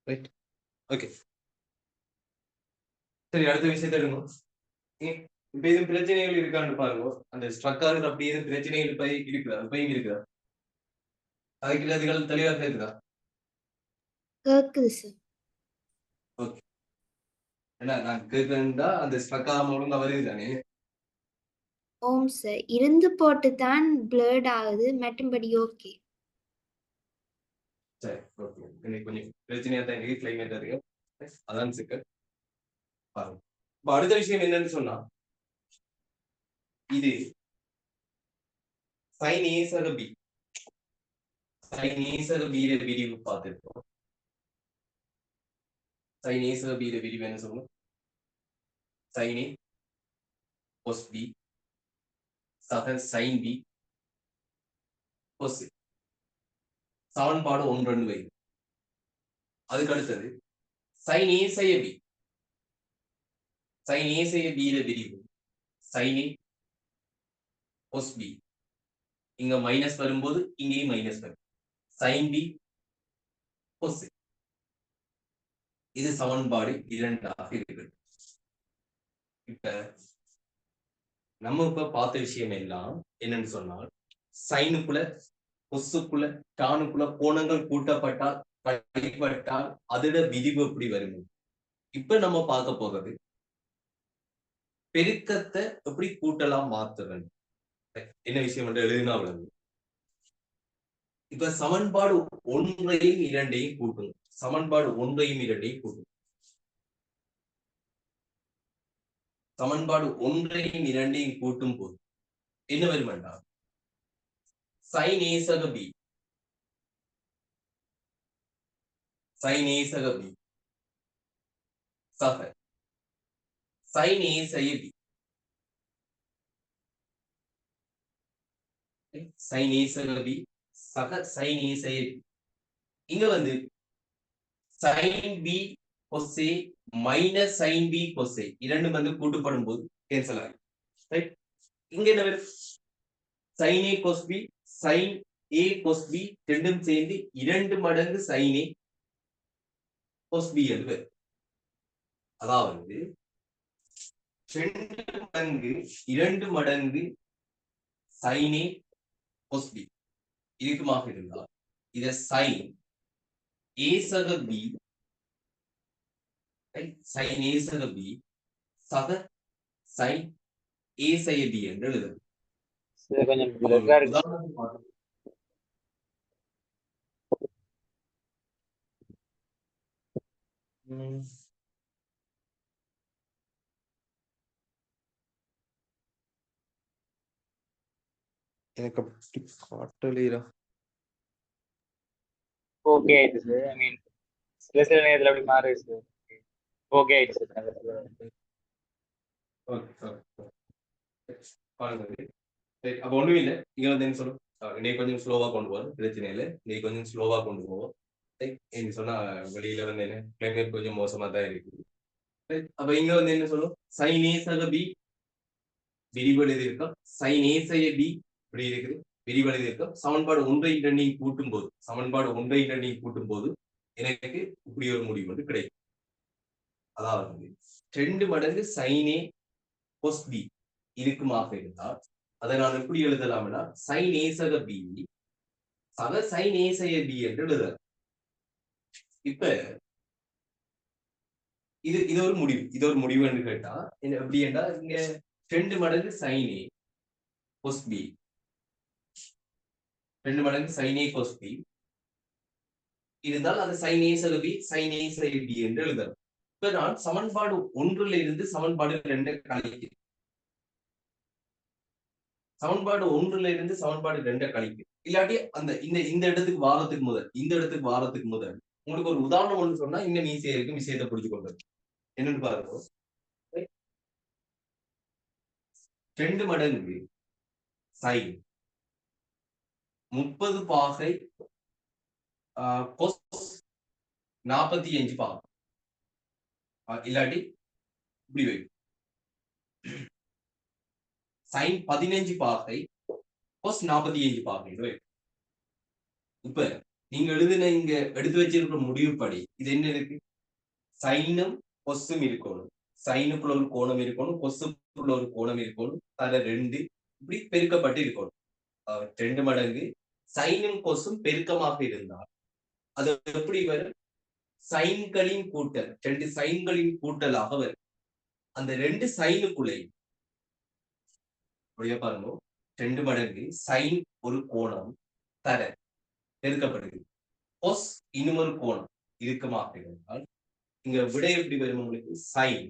[SPEAKER 1] ரைட். ஓகே. சரி, அடுத்த விஷயத்தை எடுங்க. இப்ப எதுவும் பிரச்சனைகள் இருக்கான்னு பாருங்க. அந்த ஸ்ட்ரக்காருக்கு அப்படி எதுவும் பிரச்சனைகள் இப்ப இருக்குதா? இப்பயும் இருக்குதா? அதுக்கு அதுகள் தெளிவா கேக்குதா?
[SPEAKER 5] கேக்குது சார்.
[SPEAKER 1] ஓகே. ஏன்னா நான் கேட்கிறேன்டா அந்த ஸ்ட்ரக் ஆகாம ஒழுங்கா வருது தானே?
[SPEAKER 5] ஓம் சார். இருந்து போட்டு தான் பிளர்ட் ஆகுது, மற்றும்படி ஓகே.
[SPEAKER 1] சரி, ஓகே. எனக்கு கொஞ்சம் பிரச்சனையா தான் இருக்கு, கிளைமேட் இருக்கு. அதான் சிக்கல். பாருங்க. இப்ப அடுத்த விஷயம் என்னன்னு சொன்னா, இது sin A சக B. sin A சக B ல விரிவு பார்த்திருக்கோம். sin A சக B ல விரிவு என்ன சொல்லணும்? sin A cos B சக sin B cos A. சமன்பாடு 1 2 வை. அதுக்கு அடுத்தது sin A செய்ய B. sin A செய்ய B ல விரிவு sin A cos B. இங்க மைனஸ் வரும்போது இங்கேயும் மைனஸ் வரும். sin B cos A. இது சமன்பாடு 2ஆக இருக்கு. இப்ப நம்ம இப்ப பார்த்த விஷயம் எல்லாம் என்னன்னு சொன்னால், சைனுக்குள்ள கொசுக்குள்ள டானுக்குள்ள கோணங்கள் கூட்டப்பட்டால் கழிப்பட்டால் அதோட விரிவு எப்படி வரும். இப்ப நம்ம பார்க்க போறது பெருக்கத்தை எப்படி கூட்டலாம் மாத்துறது. என்ன விஷயம் என்று எழுதினா விளங்கும். இப்ப சமன்பாடு 1ஐயும் 2ஐயும் கூட்டும். சமன்பாடு 1ஐயும் 2ஐயும் கூட்டும். சமன்பாடு 1ஐயும் 2ஐயும் கூட்டும் போது என்ன வரும் என்றால் sin A சக B sin A சக B சக sin A செய்ய B sin A சக B சக sin A செய்ய B. இங்க வந்து sin B cos A minus sin B cos A இரண்டும் வந்து கூட்டப்படும் போது கேன்சல் ஆகும். ரைட். இங்க என்ன வரும்? sin A cos B sin A cos B ரெண்டும் சேர்ந்து 2 மடங்கு sin A cos B என்று வரும். அதாவது 2 மடங்கு sin A cos B இருக்குமாக இருந்தால் இத sin A சக B sin A சக B சக sin A சக B என்று எழுதலாம்.
[SPEAKER 2] சார் கொஞ்சம்
[SPEAKER 1] ஒரு
[SPEAKER 2] பிளக்கா இருக்கு.
[SPEAKER 1] உதாரணத்துக்கு பார்க்கலாம்.
[SPEAKER 3] எனக்கு அப்படி காட்டலீரா.
[SPEAKER 2] ஓகே ஆயிடுச்சு சார். ஐ மீன் சில நேரத்தில் அப்படி மாறுது சார். ஓகே ஆயிடுச்சு சார்.
[SPEAKER 1] சரி, அப்ப ஒண்ணும் இல்லை. இங்க வந்து என்ன சொல்லும், இன்னைக்கு கொஞ்சம் ஸ்லோவா கொண்டு போவோம், பிரச்சனை இல்லை. இன்னைக்கு கொஞ்சம் ஸ்லோவா கொண்டு போவோம். என்ன சொன்னா வெளியில வந்து என்ன கிளைமேட் கொஞ்சம் மோசமா தான் இருக்குது. அப்ப இங்க வந்து என்ன சொல்லும், sin A சக B விரிவடைது இருக்கும், sin A சக B இப்படி இருக்குது, விரிவடைது இருக்கும். சமன்பாடு 1 2 கூட்டும் போது எனக்கு இப்படி ஒரு முடிவு வந்து கிடைக்கும். அதாவது 2 மடங்கு sin A cos B இருக்குமாக இருந்தால் அதை நான் எப்படி எழுதலாம்னா sin A சக B சக sin A சக B என்று எழுதலாம். இப்ப இது ஒரு முடிவு என்று கேட்டா எப்படி என்றா இங்க 2 மடங்கு sin A cos B 2 மடங்கு sin A cos B இருந்தால் அது sin A சக B sin A சக B என்று எழுதலாம். இப்ப நான் சமன்பாடு 1 இருந்து சமன்பாடு 2 கழிக்கிறேன். சமன்பாடு 1 இருந்து சமன்பாடு 2 கழிக்கிறேன். இல்லாட்டி அந்த இந்த இடத்துக்கு வாரத்துக்கு முதல் உங்களுக்கு ஒரு உதாரணம் ஒன்று சொன்னா இன்னும் ஈஸியா இருக்கும், விஷயத்தை புரிஞ்சு கொள்வது. என்னன்னு பாருங்க, 2 மடங்கு sin 30 பாகை cos 45 பாகை இல்லாட்டி இப்படி வைக்கும் sin 15 பாகை cos 45 பாகை வைக்கும். இப்ப நீங்க இங்க எடுத்து வச்சிருக்கிற முடிவுப்படி இது என்ன இருக்கு, சைனும் கொஸ்ஸும் இருக்கணும், சைனுக்குள்ள ஒரு கோணம் இருக்கணும், கொஸ்ஸுக்குள்ள ஒரு கோணம் இருக்கணும், தலை 2 இப்படி பெருக்கப்பட்டு இருக்கணும். 2 மடங்கு சைனும் கொஸ்ஸும் பெருக்கமாக இருந்தால் அது எப்படி வரும், சைன்களின் கூட்டல், 2 சைன்களின் கூட்டலாக வரும். அந்த 2 சைனுக்குள்ளே பாருங்க, 2 மடங்கு சைன் ஒரு கோணம் தர பெருக்கப்படுகிறது, கொஸ் இன்னும் ஒரு கோணம் இறுக்கமாக இருந்தால் இங்க விடை எப்படி வரும் உங்களுக்கு, சைன்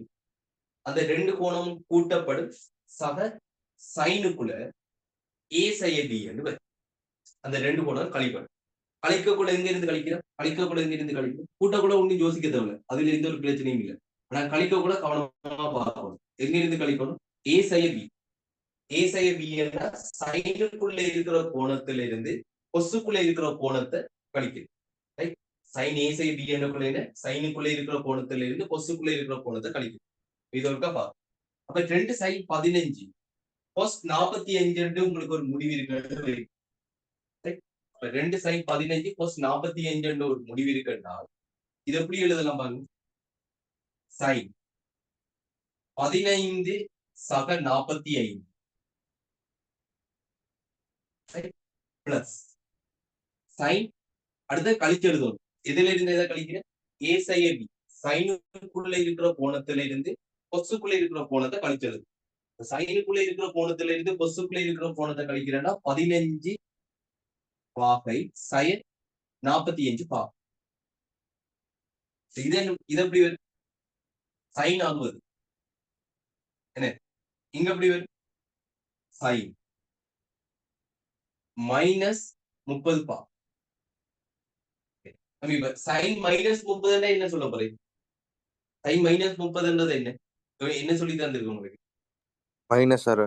[SPEAKER 1] அந்த 2 கோணமும் கூட்டப்படும் சக சைனுக்குள்ள A சக B என்று வரும். அந்த 2 கோணம் கழிப்படும். கழிக்கக்குள்ள எங்க இருந்து கழிக்கிறோம், கூட்டக்குள்ள ஒன்றும் யோசிக்க தேவை, அதுல எந்த ஒரு பிரச்சனையும் இல்லை. ஆனா கழிக்கக்குள்ள கவனமா பார்க்கணும். எங்க இருந்து கழிக்கணும், A சக B. A சக B என்ற சைனுக்குள்ள இருக்கிற கோணத்துல இருந்து கொசுக்குள்ள இருக்கிற கோணத்தை கழிக்குது. sin A சக B என்ற சைனுக்குள்ள இருக்கிற கோணத்துல இருந்து கொசுக்குள்ள இருக்கிற கோணத்தை கழிக்குது. இது ஒருக்கா பாரு. அப்ப 2 sin 15 cos 45 என்று உங்களுக்கு ஒரு முடிவு இருக்கிறது. 2 sin 15 cos 45 என்ற ஒரு முடிவு இருக்கிறால் இது எப்படி எழுதலாம் பாருங்க, sin 15 சக 45 பிளஸ் sin அடுத்த கழிச்சு எழுதணும். எதுல இருந்து எதை கழிக்கிறேன், A சக B சைனுக்குள்ள இருக்கிற கோணத்துல இருந்து கொசுக்குள்ள இருக்கிற கோணத்தை கழிச்சு எழுதணும். சைனுக்குள்ள இருக்கிற கோணத்துல இருந்து கொசுக்குள்ள இருக்கிற கோணத்தை கழிக்கிறேன்னா 15 பாகை சய 45 பாகை. இது எப்படி வரும், சைன் 60 என்ன, இங்க எப்படி வரும், சைன் -30 பாகை. சைன் -30 என்ன சொல்ல போறேன், சைன் -30 என்ன சொல்லி தந்திருக்கு உங்களுக்கு,
[SPEAKER 3] -6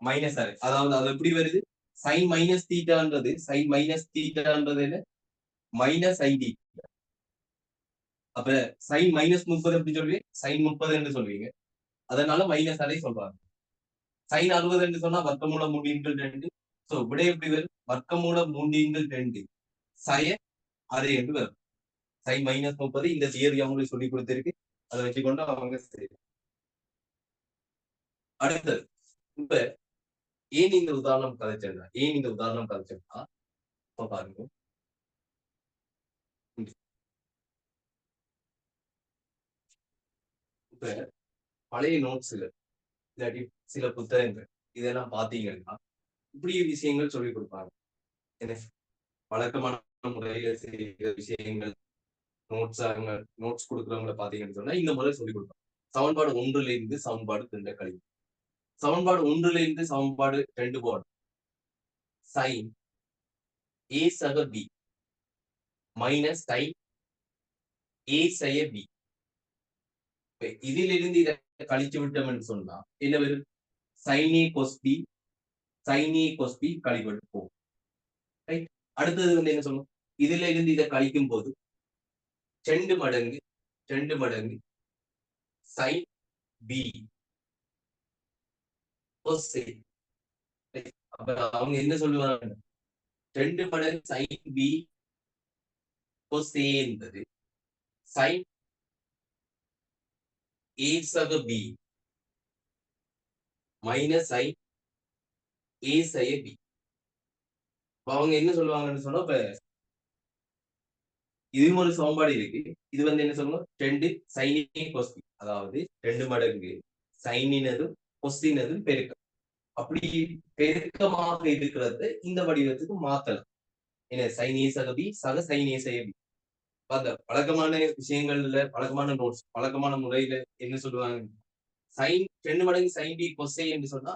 [SPEAKER 5] -6.
[SPEAKER 1] அதாவது அது எப்படி வருது, sin மைனஸ் தீட்டான்றது என்ன, மைனஸ் ஐ டி. அப்ப sin -30 எப்படி சொல்லுவீங்க, sin 30 என்று சொல்லுவீங்க, அதனால மைனஸ் அரை சொல்றாங்க. sin 60 என்று சொன்னா வர்க்கமூலம் 3/2. சோ விடை எப்படி வரும், வர்க்கமூலம் 3/2 சய அரை என்று வரும். sin -30 இந்த தியரி அவங்களுக்கு சொல்லி கொடுத்திருக்கு. அதை வச்சுக்கொண்டு அவங்க செய்யலாம். அடுத்தது இப்ப ஏன் இந்த உதாரணம் கதைச்சேன்னா இப்ப பாருங்க. இப்ப பழைய நோட்ஸ்ல இல்லாட்டி சில புத்தகங்கள் இதெல்லாம் பாத்தீங்கன்னா இப்படி விஷயங்கள் சொல்லி கொடுப்பாங்க. என்ன வழக்கமான முறையில செய்யற விஷயங்கள் நோட்ஸ் கொடுக்குறவங்கள பாத்தீங்கன்னு சொன்னா இந்த முறை சொல்லி கொடுப்பாங்க. சமன்பாடு 1ல இருந்து சமன்பாடு 2 கழிவு. சமன்பாடு 1ல இருந்து சமன்பாடு 2 போடும். சைன் ஏ சக பி மைனஸ் சைன் ஏ செய்ய பி. இதிலிருந்து இதை கழிச்சு விட்டோம்னு சொன்னா என்ன வரும்? சைன் ஏ கொஸ் பி கழிப்பட்டு போகும். ரைட். அடுத்தது என்ன சொல்லணும்? இதுல இருந்து இதை கழிக்கும் போது 2 மடங்கு சைன் பி கொஸ் ஏ. அப்ப அவங்க என்ன சொல்லுவாங்க? 2 மடங்கு சைன் பி கொஸ் ஏ என்பது சைன் ஏ சக பி மைனஸ் சைன் ஏ செய்ய பி. அவங்க என்ன சொல்லுவாங்கன்னு சொன்னா இப்ப இதுவும் ஒரு சமன்பாடு இருக்கு. இது என்ன சொல்லணும்? 2 சைனே கொஸ்டி, அதாவது 2 மடங்கு சைனினதும் கொஸ்டினதும் பெருக்கம். அப்படி பெருக்கமாக இருக்கிறத இந்த வடிவத்துக்கு மாத்தலாம். என்ன சைன் ஏ சக பி சக சைன் ஏ செய்ய பி. அந்த வழக்கமான விஷயங்கள்ல வழக்கமான நோட்ஸ் வழக்கமான முறையில என்ன சொல்லுவாங்க? சைன் 2 மடங்கு சைன் பி கொஸ்டே என்று சொன்னா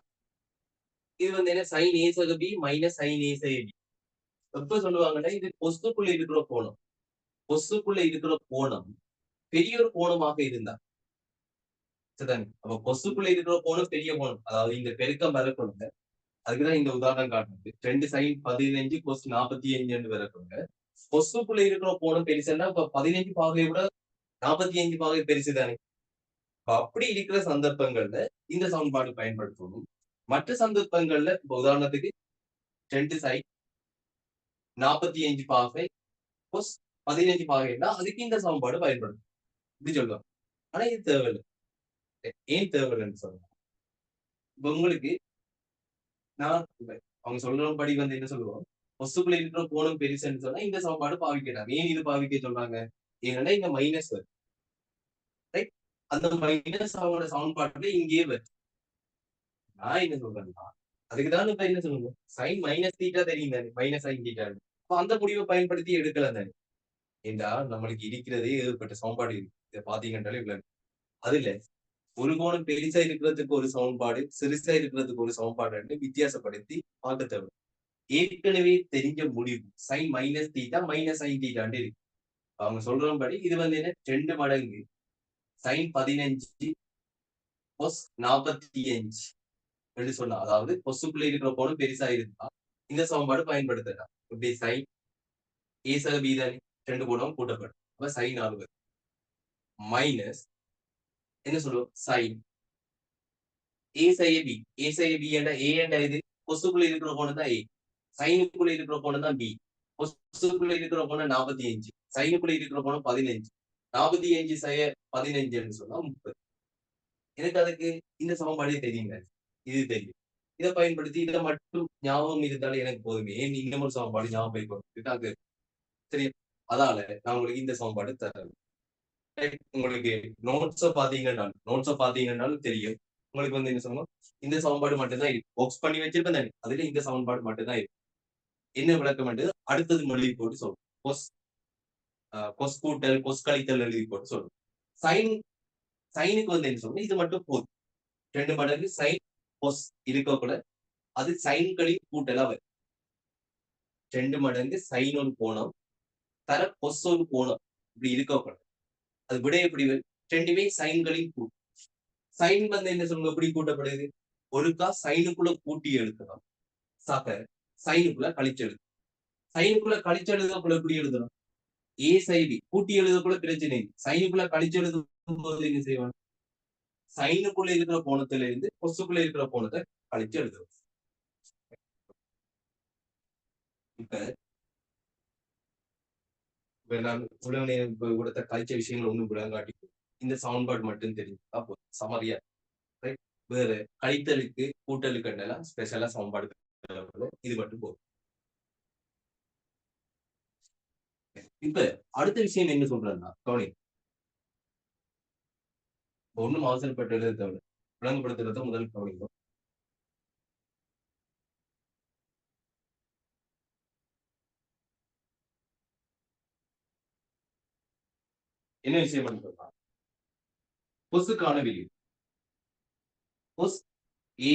[SPEAKER 1] இது என்ன சைன் ஏ சக பி மைனஸ் சைன் ஏ செய்ய பி. எப்ப சொல்லுவாங்கன்னா இது கொஸ்துக்குள்ள இருக்கிற கோணம். கொசுக்குள்ள இருக்கிற கோணம் பெரிய ஒரு கோணமாக இருந்தா சரிதானே? அப்ப கொசுக்குள்ள இருக்கிற கோணம் பெரிய கோணம், அதாவது இந்த பெருக்கம் வரக்கொள்ள அதுக்குதான் இந்த உதாரணம் காட்டுறது. 2 சைன் 15 கொஸ் 45 வரக்கொள்ள கொசுக்குள்ள இருக்கிற கோணம் பெருசுன்னா இப்ப 15 பாகையை விட 45 பாகை பெருசு தானே. அப்படி இருக்கிற சந்தர்ப்பங்கள்ல இந்த சமன்பாடு பயன்படுத்தணும். மற்ற சந்தர்ப்பங்கள்ல இப்ப உதாரணத்துக்கு 2 சைன் 45 பாகை கொஸ் 15 பாகைன்னா அதுக்கு இந்த சமன்பாடு பயன்படும் இப்படி சொல்லுவாங்க. ஆனா இது தேவையில்லை. ஏன் தேவையில்லைன்னு சொல்லுவாங்க? இப்ப உங்களுக்கு நான் அவங்க சொல்றபடி என்ன சொல்லுவோம்? கொசுக்குள்ள இருக்கிற கோணம் பெருசுன்னு சொன்னா இந்த சமன்பாடு பாவிக்கிறாங்க. ஏன் இது பாவிக்க சொல்றாங்க? ஏன்னா இங்க மைனஸ் வருது. ரைட். அந்த மைனஸ் அவங்களோட சமன்பாட்டுல இங்கேயே வருது. நான் என்ன சொல்றேன்னா அதுக்குதான் இப்ப என்ன சொல்லணும்? சைன் மைனஸ் தீட்டா தெரியும் தானே, மைனஸ் சைன் தீட்டா. அப்ப அந்த முடிவை பயன்படுத்தி எடுக்கலாம் தானே. ஏண்டா நம்மளுக்கு இருக்கிறதே ஏற்பட்ட சமன்பாடு இருக்கு. இதை பாத்தீங்கன்னாலே இவ்வளவு. அதுல ஒரு கோணம் பெருசா இருக்கிறதுக்கு ஒரு சமன்பாடு, சிறுசா இருக்கிறதுக்கு ஒரு சமன்பாடு வித்தியாசப்படுத்தி பார்க்க தேவை. ஏற்கனவே தெரிஞ்ச முடிவு sine minus theta minus sine தீட்டாண்டு இருக்கு. அவங்க சொல்றபடி இது என்ன 2 மடங்கு சைன் 15 கொஸ் 45 என்று சொன்னா, அதாவது கொசுக்குள்ள இருக்கிற கோணம் பெருசா இருந்தா இந்த சமன்பாடு பயன்படுத்தலாம். இப்படி சைன் ஏ சக பி தானே 2 கோணம் கூட்டப்படும். அப்ப சைன் 60 மைனஸ் என்ன சொல்லுவோம்? சைன் ஏ செய்ய பி. ஏ செய்ய பி என்ற ஏ என்ற இது கொசுக்குள்ள இருக்கிற கோணம் தான் ஏ, சைனுக்குள்ள இருக்கிற கோணம் தான் பி. கொசுக்குள்ள இருக்கிற கோணம் 45, சைனுக்குள்ள இருக்கிற கோணம் 15. 45 செய்ய 15 சொன்னா 30. எனக்கு அதுக்கு இந்த சமன்பாடே தெரியுங்க. இது தெரியும். இதை பயன்படுத்தி இதை மட்டும் ஞாபகம் இருந்தாலும் எனக்கு போதுமே. ஏன் இன்னும் ஒரு சமன்பாடு ஞாபகம் வைக்கணும்? சரி, அதால நான் உங்களுக்கு இந்த சமன்பாடு தரேன். உங்களுக்கு நோட்ஸ பாத்தீங்கன்னாலும் தெரியும். உங்களுக்கு என்ன சொல்லணும்? இந்த சமன்பாடு மட்டும்தான் இருக்கு. பாக்ஸ் பண்ணி வச்சிருப்பேன் தானே, அதுல இந்த சமன்பாடு மட்டும்தான் இருக்கு. என்ன விளக்கம் அடுத்தது மொழி போட்டு சொல்லும். கொஸ் கூட்டல் கொஸ் கழித்தல் எழுதி போட்டு சொல்லும். சைனுக்கு என்ன சொல்லணும்? இது மட்டும் போதும். 2 மடங்கு சைன் கொஸ் இருக்கக்கூட அது சைன்களின் கூட்டலா வரும். 2 மடங்கு சைன் ஒரு கோணம் தர கொஸ் ஒரு கோணம் இப்படி இருக்கக்கூட அது விட எப்படி வரும்? 2மே சைன்களின் கூட்டு. சைன் என்ன சொல்லுங்க? எப்படி கூட்டப்படுது? ஒருக்கா சைனுக்குள்ள கூட்டி எழுதலாம், சக சைனுக்குள்ள கழிச்சு எழுதணும். சைனுக்குள்ள கழிச்சு எழுதக்குள்ள எப்படி எழுதணும்? ஏ சைடி கூட்டி எழுதக்குள்ள பிரச்சனை இல்லை. சைனுக்குள்ள கழிச்சு எழுதும் போது என்ன செய்வாங்க? சைனுக்குள்ள இருக்கிற கோணத்துல இருந்து கொசுக்குள்ள இருக்கிற கோணத்தை கழிச்சு எழுதுவோம். இப்ப நான் உடனே கொடுத்த கழிச்ச விஷயங்கள் ஒண்ணும் விளங்காட்டி இந்த சவுண்ட்பாட் மட்டும் தெரிஞ்சா போதும் சமரியா. ரைட். வேற கழித்தலுக்கு கூட்டலுக்கு எல்லாம் ஸ்பெஷலா சவுண்ட்பாடு இது மட்டும் போதும். இப்ப அடுத்த விஷயம் என்ன சொல்றேன்னா கவனி, ஒண்ணும் அவசரப்பட்டு எழுத தேவை, விளங்கப்படுத்துறத முதல் கவனிக்கும். என்ன விஷயம் சொல்றா, கொசுக்கான விதி கொஸ் ஏ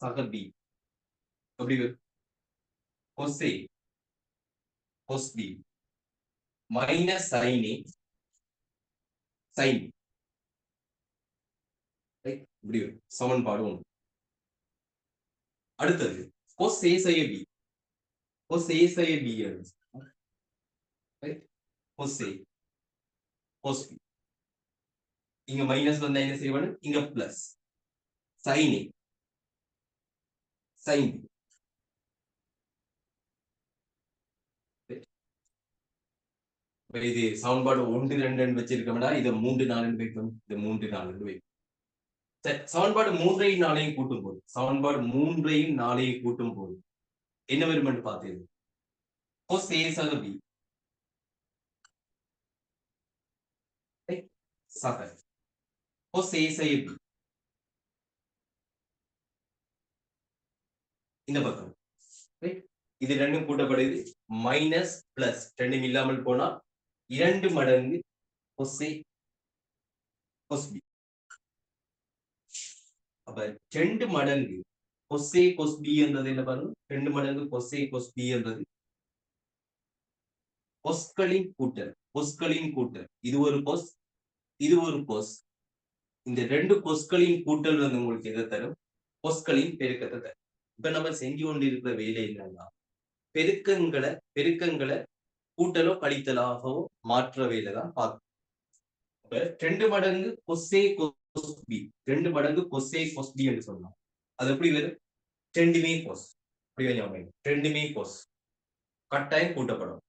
[SPEAKER 1] சக பி எப்படி கொஸ் ஏ கொஸ் பி மைனஸ் சைன் ஏ சைன் இப்படி சமன்பாடு ஒன்று. அடுத்தது கொஸ் ஏ செய்ய பி கொஸ் ஏ செய்ய பி கொஸ் ஏ கொஸ் பி இங்க மைனஸ் வந்தா என்ன செய்யணும், இங்க பிளஸ் சைன் ஏ சைன் பி. இது சமன்பாடு 1 2 வச்சிருக்கோம்னா இதை 3 4 வைக்கணும், இது 3 4 வைக்கும். சரி, சமன்பாடு 3 4 கூட்டும் போது சமன்பாடு 3 4 கூட்டும் போது என்ன வரும் பார்த்தீங்க, cos A சக B சக cos A சக B இந்த பக்கம். இது ரெண்டும் கூட்டப்படுது மைனஸ் பிளஸ் ரெண்டும் இல்லாமல் போனா 2 மடங்கு cos A cos B. அப்ப 2 மடங்கு cos A cos B என்றது என்ன பாருங்க, 2 மடங்கு cos A cos B என்றது கொஸ்களின் கூட்டல் கொஸ்களின் கூட்டல். இது ஒரு கொஸ் இது ஒரு கொஸ். இந்த 2 கொஸ்களின் கூட்டல் வந்து உங்களுக்கு எதை தரும், கொஸ்களின் பெருக்கத்தை தரும். இப்ப நம்ம செஞ்சு கொண்டு இருக்கிற வேலை என்னன்னா பெருக்கங்களை கூட்டலோ கழித்தலாகவோ மாற்ற வேலை தான் பார்க்கணும். இப்ப 2 மடங்கு கொஸ்ஏ கொஸ் பி 2 மடங்கு கொஸ்ஏ கொஸ் பி என்று சொல்லலாம். அது எப்படி வரும், 2மே கொஸ். அப்படி ஞாபகம் 2மே கொஸ் கட்டாயம் கூட்டப்படும்.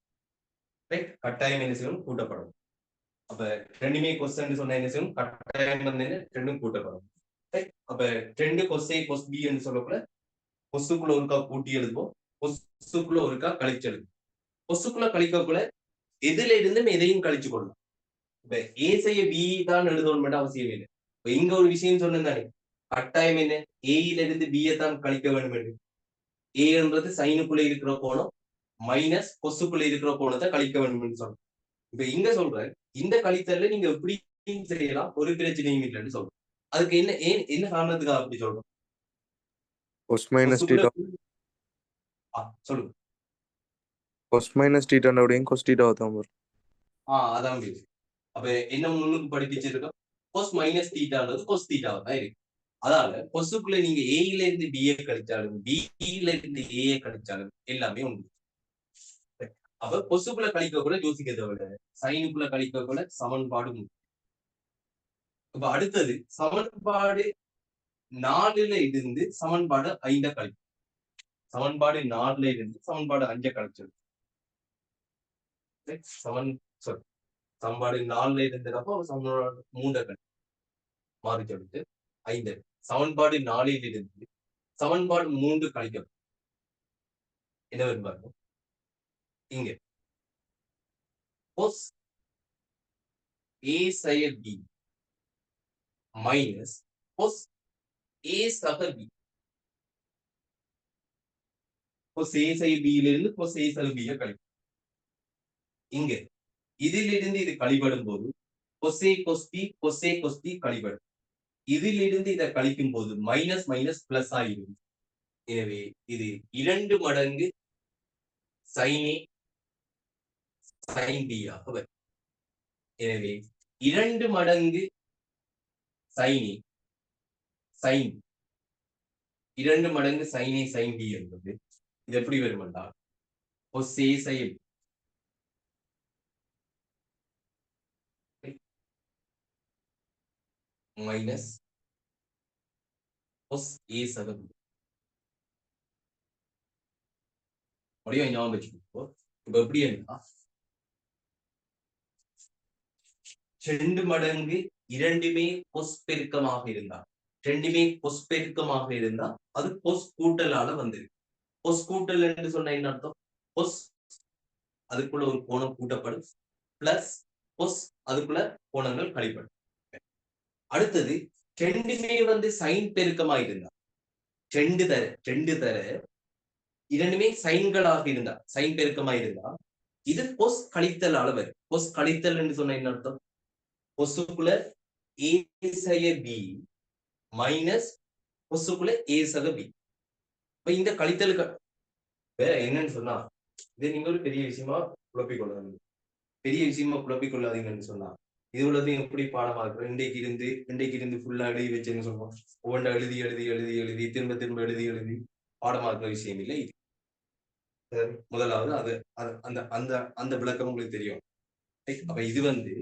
[SPEAKER 1] ரைட், கட்டாயம் என்ன செய்யணும், கூட்டப்படும். அப்ப 2மே கொஸ் என்று சொன்ன என்ன செய்யணும், கட்டாயம் வந்து 2ம் கூட்டப்படும். அப்ப 2 கொஸ்ஏ கொஸ் பி என்று சொல்லக்கூட கொசுக்குள்ள ஒருக்கா கூட்டி எழுதுவோம், கொசுக்குள்ள ஒருக்கா கழிச்சு எழுதுவோம். கொசுக்குள்ள கழிக்கக்குள்ள எதுல இருந்து எதையும் கழிச்சு கொள்ளலாம். இப்ப ஏ செய்ய பி தான் எழுதணும் மட்டும் அவசியம் இல்லை. இப்ப இங்க ஒரு விஷயம் சொன்னதானே, கட்டாயம் என்ன, ஏயில இருந்து பியை தான் கழிக்க வேண்டும் என்று. ஏன்றது சைனுக்குள்ள இருக்கிற கோணம் மைனஸ் கொசுக்குள்ள இருக்கிற கோணத்தை கழிக்க வேண்டும் என்று சொல்றோம். இப்ப இங்க சொல்றேன், இந்த கழித்தல்ல நீங்க எப்படி செய்யலாம், ஒரு பிரச்சனையும் இல்லைன்னு சொல்றோம். அதுக்கு என்ன காரணத்துக்காக அப்படி சொல்றோம்,
[SPEAKER 3] கொஸ் மைனஸ் டீட்டா
[SPEAKER 1] சொல்லுங்க.
[SPEAKER 3] கொஸ் மைனஸ் டீட்டாவோடையும் கொஸ் டீட்டாவை தான் வரும்.
[SPEAKER 1] அதான் பேரு. அப்ப என்ன முன்னுக்கு படிப்பிச்சிருக்கோம், கொஸ் மைனஸ் தீட்டான்றது கொஸ் தீட்டாவை தான் இருக்கு. அதால கொசுக்குள்ள நீங்க ஏல இருந்து பிஏ கழிச்சாலும் பில இருந்து ஏஏ கழிச்சாலும் எல்லாமே உண்டு. அப்ப கொசுக்குள்ள கழிக்க கூட யோசிக்கிறத விட சைனுக்குள்ள கழிக்க கூட சமன்பாடு உண்டு. இப்ப அடுத்தது சமன்பாடு 4ல இருந்து சமன்பாடு 5 கழிக்கும். சமன்பாடு 4ல இருந்து சமன்பாடு 5 கழிச்சது. சமன்பாடு 4ல இருந்தப்போ சமன்பாடு 3 மாறி சொல்லிட்டு 5. சமன்பாடு 4ல் இருந்து சமன்பாடு 3 கழிக்கப்படும். என்ன வரும்பாரு இங்க cos A சக B மைனஸ் cos A சக B. cos A சக B இலிருந்து cos A சக B கழிக்கும். இங்க இதிலிருந்து இது கழிபடும் போது cos A cos B cos A cos B கழிபடும். இதிலிருந்து இதை கழிக்கும் போது மைனஸ் மைனஸ் பிளஸ் ஆகிடும். எனவே இது 2 மடங்கு sin A sin B ஆக வரும். எனவே 2 மடங்கு sin A sin 2 மடங்கு sin A sin B என்பது இது எப்படி வரும் என்றால் cos A sin minus cos A சக B. அப்படியே ஞாபகம் வச்சுக்கோ. இப்ப எப்படி என்ன 2 மடங்கு இரண்டுமே கொஸ் பெருக்கமாக இருந்தா, ரெண்டுமே கொஸ் பெருக்கமாக இருந்தா அது கொஸ் கூட்டலால வந்திருக்கு. கொஸ் கூட்டல் என்று சொன்ன என்ன அர்த்தம்? கொஸ் அதுக்குள்ள ஒரு கோணம் கூட்டப்படும், பிளஸ் கொஸ் அதுக்குள்ள கோணங்கள் கழிப்படும். அடுத்தது ரெண்டுமே வந்து சைன் பெருக்கமா இருந்தா, ரெண்டு தர இரண்டுமே சைன்களாக இருந்தா, சைன் பெருக்கமா இருந்தா இது கொஸ் கழித்தல் அளவு. கொஸ் கழித்தல் என்று சொன்ன என்ன அர்த்தம்? கொசுக்குள்ள ஏ சக பி மைனஸ் கொசுக்குள்ள ஏ சக பி. இப்ப இந்த கழித்தலுக்கு வேற என்னன்னு சொன்னா, இதை நீங்க ஒரு பெரிய விஷயமா குழப்பிக்கொள்ளாதீங்க. பெரிய விஷயமா குழப்பிக்கொள்ளாதீங்கன்னு சொன்னா, இது உள்ளதையும் எப்படி பாடமா இருக்கும்? இன்றைக்கு இருந்து ஃபுல்லா எழுதி வச்சேன்னு சொல்லுவோம். ஒவ்வொன்றா எழுதி எழுதி எழுதி எழுதி திரும்ப திரும்ப எழுதி எழுதி பாடமா இருக்கிற விஷயம் இல்லை இது. முதலாவது அது அந்த அந்த அந்த விளக்கம் உங்களுக்கு தெரியும். அப்ப இது வந்து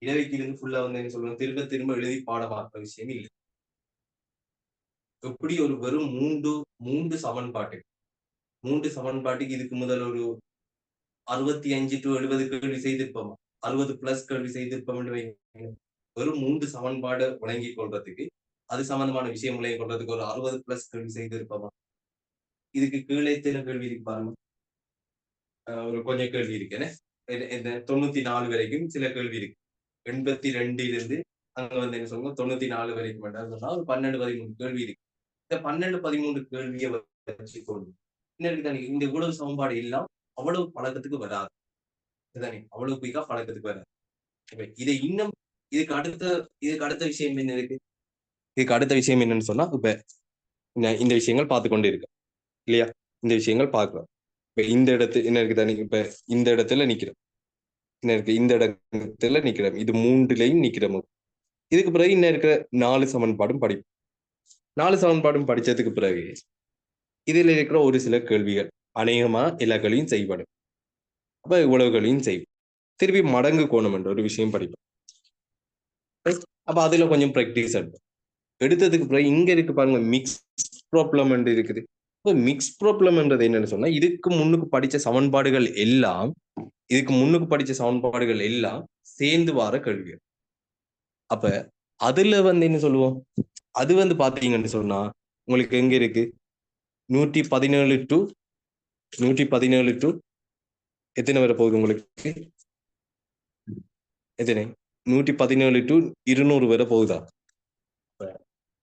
[SPEAKER 1] இடைவெளிக்கு இருந்து ஃபுல்லா வந்து என்ன சொல்லுவோம், திரும்ப திரும்ப எழுதி பாடமாக்குற விஷயம் இல்லை. எப்படி ஒரு வெறும் மூன்று சமன்பாட்டுக்கு இதுக்கு முதல் ஒரு 65 to 70 கேள்வி செய்திருப்போம், 60 பிளஸ் கேள்வி செய்திருப்போம் என்று வைங்க. வெறும் 3 சமன்பாடு வழங்கிக் கொள்றதுக்கு, அது சம்பந்தமான விஷயம் விளங்கிக் கொள்றதுக்கு ஒரு 60 பிளஸ் கேள்வி செய்திருப்போமா? இதுக்கு கீழே எத்தனை கேள்வி இருக்கு பாருங்க. ஒரு கொஞ்சம் கேள்வி இருக்கு. 94 வரைக்கும் சில கேள்வி இருக்கு. 82 இருந்து அங்க வந்து என்ன சொல்லுவோம் 94 வரைக்கும் சொன்னா ஒரு 12-13 கேள்வி இருக்கு. இந்த 12-13 கேள்வியை வச்சுக்கொண்டு இந்த இவ்வளவு சமன்பாடு எல்லாம் அவ்வளவு பழக்கத்துக்கு வராது. அவ்வளவு குயிக்கா பழக்கத்துக்கு வராது. இதை இன்னும் இதுக்கு அடுத்த விஷயம் என்ன இருக்கு? இதுக்கு அடுத்த விஷயம் என்னன்னு சொன்னா, இப்ப இந்த விஷயங்கள் பார்த்து கொண்டு இருக்கு இல்லையா? இந்த விஷயங்கள் பார்க்கலாம். இப்ப இந்த இடத்து என்ன இருக்குதானே, இப்ப இந்த இடத்துல நிக்கிறோம், என்ன இருக்கு, இந்த இடத்துல நிக்கிறோம், இது 3லயும் நிக்கிறோம். இதுக்கு பிறகு இன்னும் இருக்கிற 4 சமன்பாடும் படிப்போம். 4 சமன்பாடும் படிச்சதுக்கு பிறகு இதுல இருக்கிற ஒரு சில கேள்விகள் அநேகமா எல்லா கேள்வியும் செய்யப்படும். அப்ப இவ்வளவு கேள்வியும் செய்வோம். திருப்பி மடங்கு கோணம் என்ற ஒரு விஷயம் படிப்போம். அப்ப அதுல கொஞ்சம் பிராக்டிஸ் எடுத்ததுக்கு பிறகு இங்க இருக்கு பாருங்க, மிக்ஸ் ப்ராப்ளம் என்று இருக்குது. இப்போ மிக்ஸ் ப்ராப்ளம் என்றது என்னன்னு சொன்னா, இதுக்கு முன்னுக்கு படிச்ச சமன்பாடுகள் எல்லாம் சேர்ந்து வர கேள்விகள். அப்ப அதுல வந்து என்ன சொல்லுவோம், அது வந்து பாத்தீங்கன்னு சொன்னா உங்களுக்கு எங்க இருக்கு, 117 to எத்தனை வர போகுது உங்களுக்கு, எத்தனை 117 to 200 வரை போகுதா?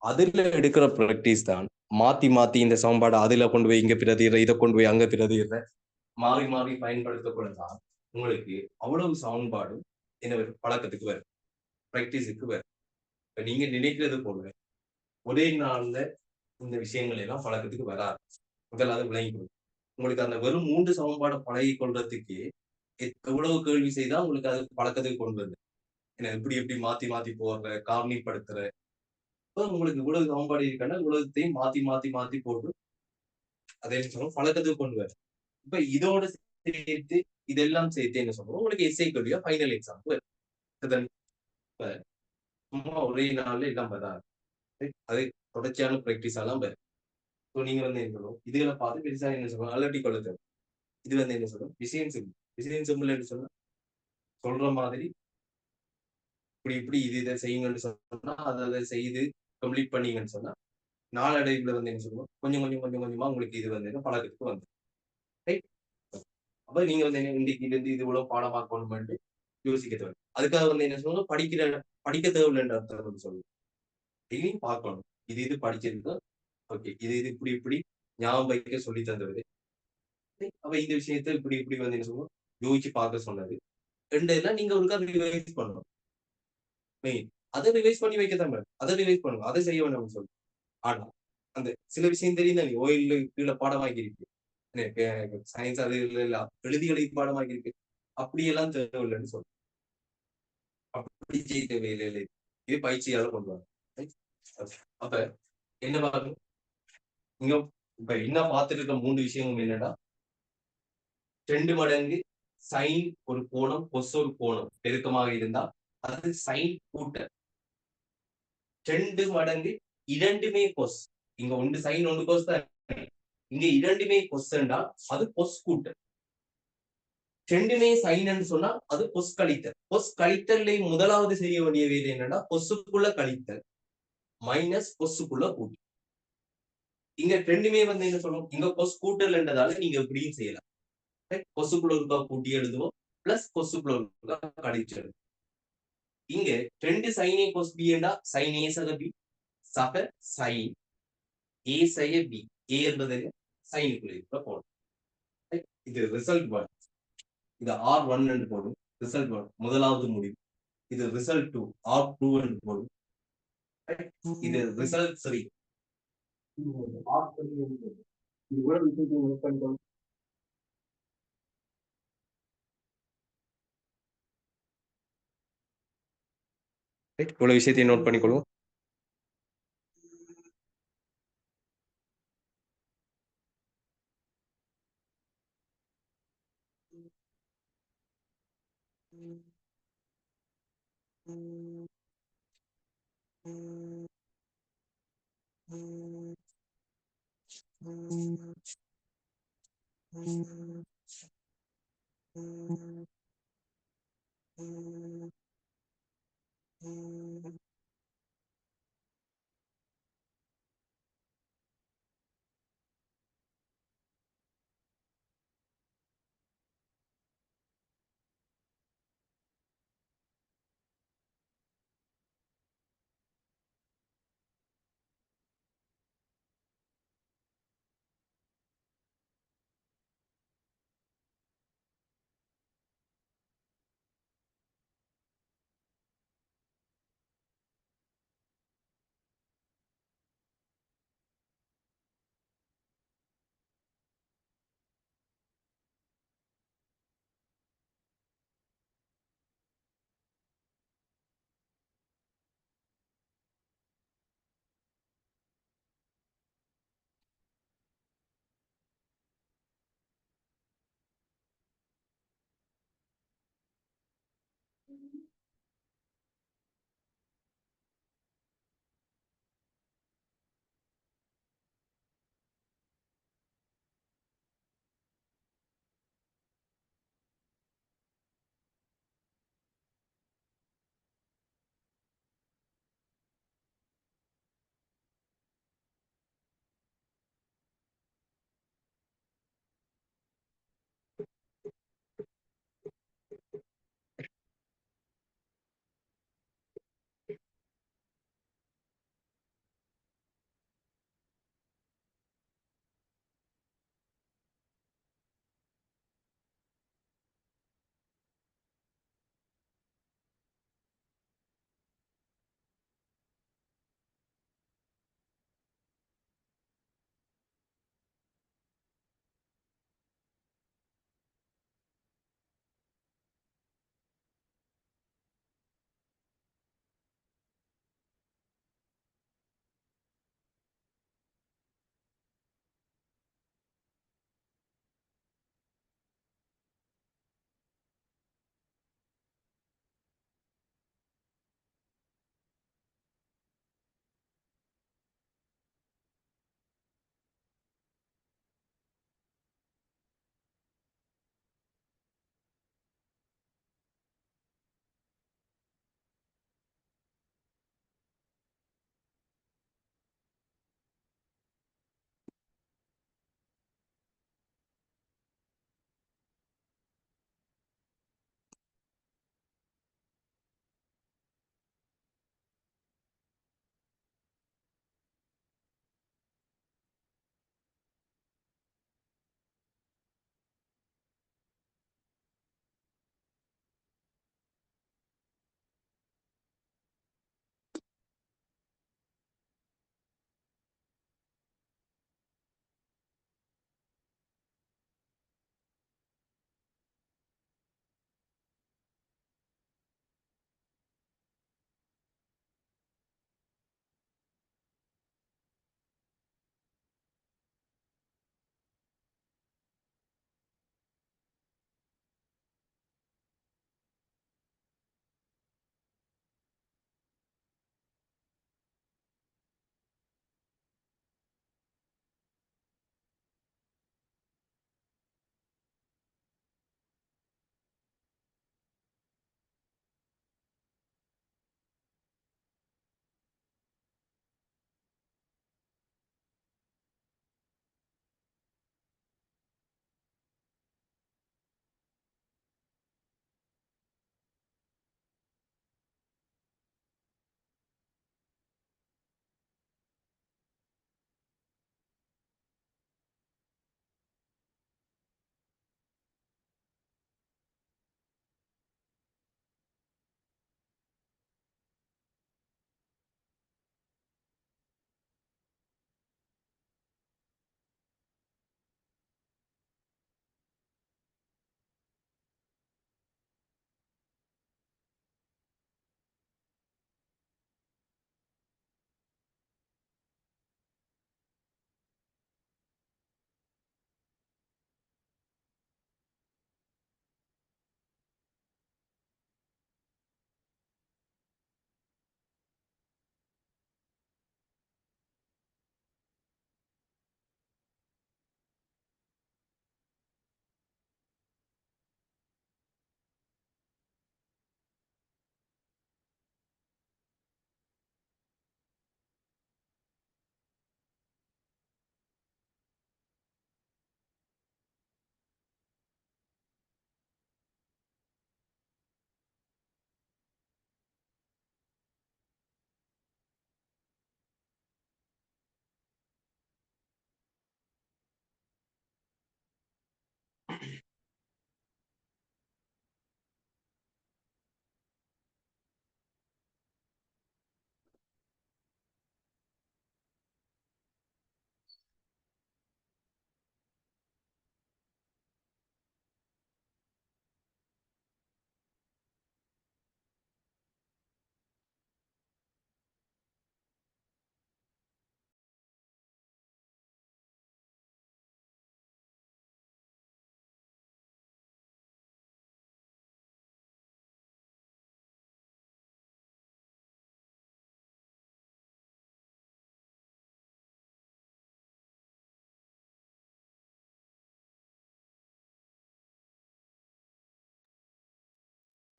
[SPEAKER 1] அதுல எடுக்கிற பிராக்டிஸ் தான் மாத்தி மாத்தி இந்த சமன்பாடு அதுல கொண்டு போய் இங்க பிரதிடுற, இதை கொண்டு போய் அங்க பிரதிடுற, மாறி மாறி பயன்படுத்தக்கூடதான் உங்களுக்கு அவ்வளவு சமன்பாடும் என்ன பழக்கத்துக்கு வரும், பிராக்டிஸுக்கு வரும். இப்ப நீங்க நினைக்கிறது போல ஒரே நாள்ல இந்த விஷயங்கள் எல்லாம் பழக்கத்துக்கு வராது. முதலாவது விளங்கி கொடுக்கும். உங்களுக்கு அந்த வெறும் 3 சமன்பாடு பழகி கொள்றதுக்கு எவ்வளவு கேள்வி செய்தா உங்களுக்கு அது பழக்கத்துக்கு கொண்டு வந்து என்ன எப்படி எப்படி மாத்தி மாத்தி போடுற, காரணிப்படுத்துற, உங்களுக்கு இவ்வளவு சமன்பாடு இருக்கான உலகத்தையும் மாத்தி மாத்தி மாத்தி போட்டு அதே சொல்லுவோம் பழக்கத்துக்கு கொண்டு வர. இப்ப இதோட சேர்த்து இதெல்லாம் சேர்த்து என்ன சொல்றோம், உங்களுக்கு எஸ்ஐ கேள்வியா ஃபைனல் எக்ஸாம் வரும். இப்ப சும்மா ஒரே நாள்ல எல்லாம் வராது, அது தொடர்ச்சியான பிராக்டிஸ் எல்லாம் வரும். ஸோ நீங்க வந்து என்ன சொல்லுவோம், இதுகளை பார்த்து பெருசா என்ன சொல்லுவோம் அலட்டி கொள்ள தேவை. இது வந்து என்ன சொல்லுவோம் விஷயம் சிம்பிள் என்ன சொல்ல சொல்ற மாதிரி இப்படி இப்படி இதை செய்யுங்கன்னு சொன்னா அதை செய்து கம்ப்ளீட் பண்ணீங்கன்னு சொன்னா நாளடைவுல வந்து என்ன சொல்லுவோம் கொஞ்சம் கொஞ்சம் கொஞ்சம் கொஞ்சமா உங்களுக்கு இது வந்து பழக்கத்துக்கு வந்து ரைட். அப்ப நீங்க வந்து இன்னைக்கு இருந்து இது இவ்வளவு பாடமாக்கணும்னு யோசிக்க தேவை. அதுக்காக வந்து என்ன சொல்லுவோம் படிக்க தேவையில்லைன்ற அர்த்தம் வந்து சொல்லுவோம். டெய்லியும் பார்க்கணும், இது படிச்சிருக்கு, ஓகே இது இப்படி இப்படி ஞாபகம் வைக்க சொல்லி தந்தது. அப்ப இந்த விஷயத்த இப்படி இப்படி வந்து என்ன சொல்லுவோம் யோசிச்சு பார்க்க சொன்னது ரெண்டெல்லாம் நீங்க ஒருக்கா ரிவைஸ் பண்ணணும். மெயின் அதை ரிவைஸ் பண்ணி வைக்கத்தான் அதை ரிவைஸ் பண்ணுங்க, அதை செய்ய வேண்டாம்னு சொல்லுவோம். ஆனா அந்த சில விஷயம் தெரியும் தானே, ஓயில கீழே பாடமாக்கி இருக்கு, சயின்ஸ் அது இல்ல எழுதி பாடமாக்கி இருக்கு, அப்படியெல்லாம் தேவையில்லைன்னு சொல்லுவோம். அப்படி செய்ய தேவையில்லை, இது பயிற்சியால கொண்டு வரும். அப்ப என்ன பாருங்க, இங்க இப்ப என்ன பார்த்துட்டு இருக்க 3 விஷயமும் என்னன்னா, 2 மடங்கு சைன் ஒரு கோணம் கொஸ் ஒரு கோணம் பெருக்கமாக இருந்தா அது சைன் கூட்டல். 2 மடங்கு இரண்டுமே கொஸ், இங்க ஒன்று சைன் ஒன்று கொஸ் தான், இங்க இரண்டுமே கொஸ் என்றால் அது கொஸ் கூட்டல். ரெண்டுமே சைன்னு சொன்னா அது கொஸ் கழித்தல். கொஸ் கழித்தல்ல முதலாவது செய்ய வேண்டிய வேலை என்னன்னா கொசுக்குள்ள கழித்தல் மைனஸ் கொசுக்குள்ள கூட்டல். இங்க ரெண்டுமே என்ன சொல்லும், இங்க கொஸ் கூட்டல்ன்றதால நீங்க இப்படியும் செய்யலாம். கொசுக்குள்ள இருக்கா கூட்டி எழுதுவோம் பிளஸ் கொசுக்குள்ள இருக்கா கழிச்சு எழுதுவோம். இங்க ரெண்டு சைனே கொஸ் பி என்றா சைன் ஏ சக பி சக சைன் ஏ செய்ய பி. ஏ என்பது சைனுக்குள்ள இருக்கிற போடும். இது ரிசல்ட் ஒன். இது R1 என்று போடும். ரிசல்ட் ஒன் முதலாவது முடிவு. இது ரிசல்ட் 2 R2 என்று போடும். இது ரிசல்ட் 3. இது கூட ரிசல்ட் நோட் பண்ணிக்கோங்க. இவ்வளவு விஷயத்தையும் நோட் பண்ணிக்கொள்வோம்.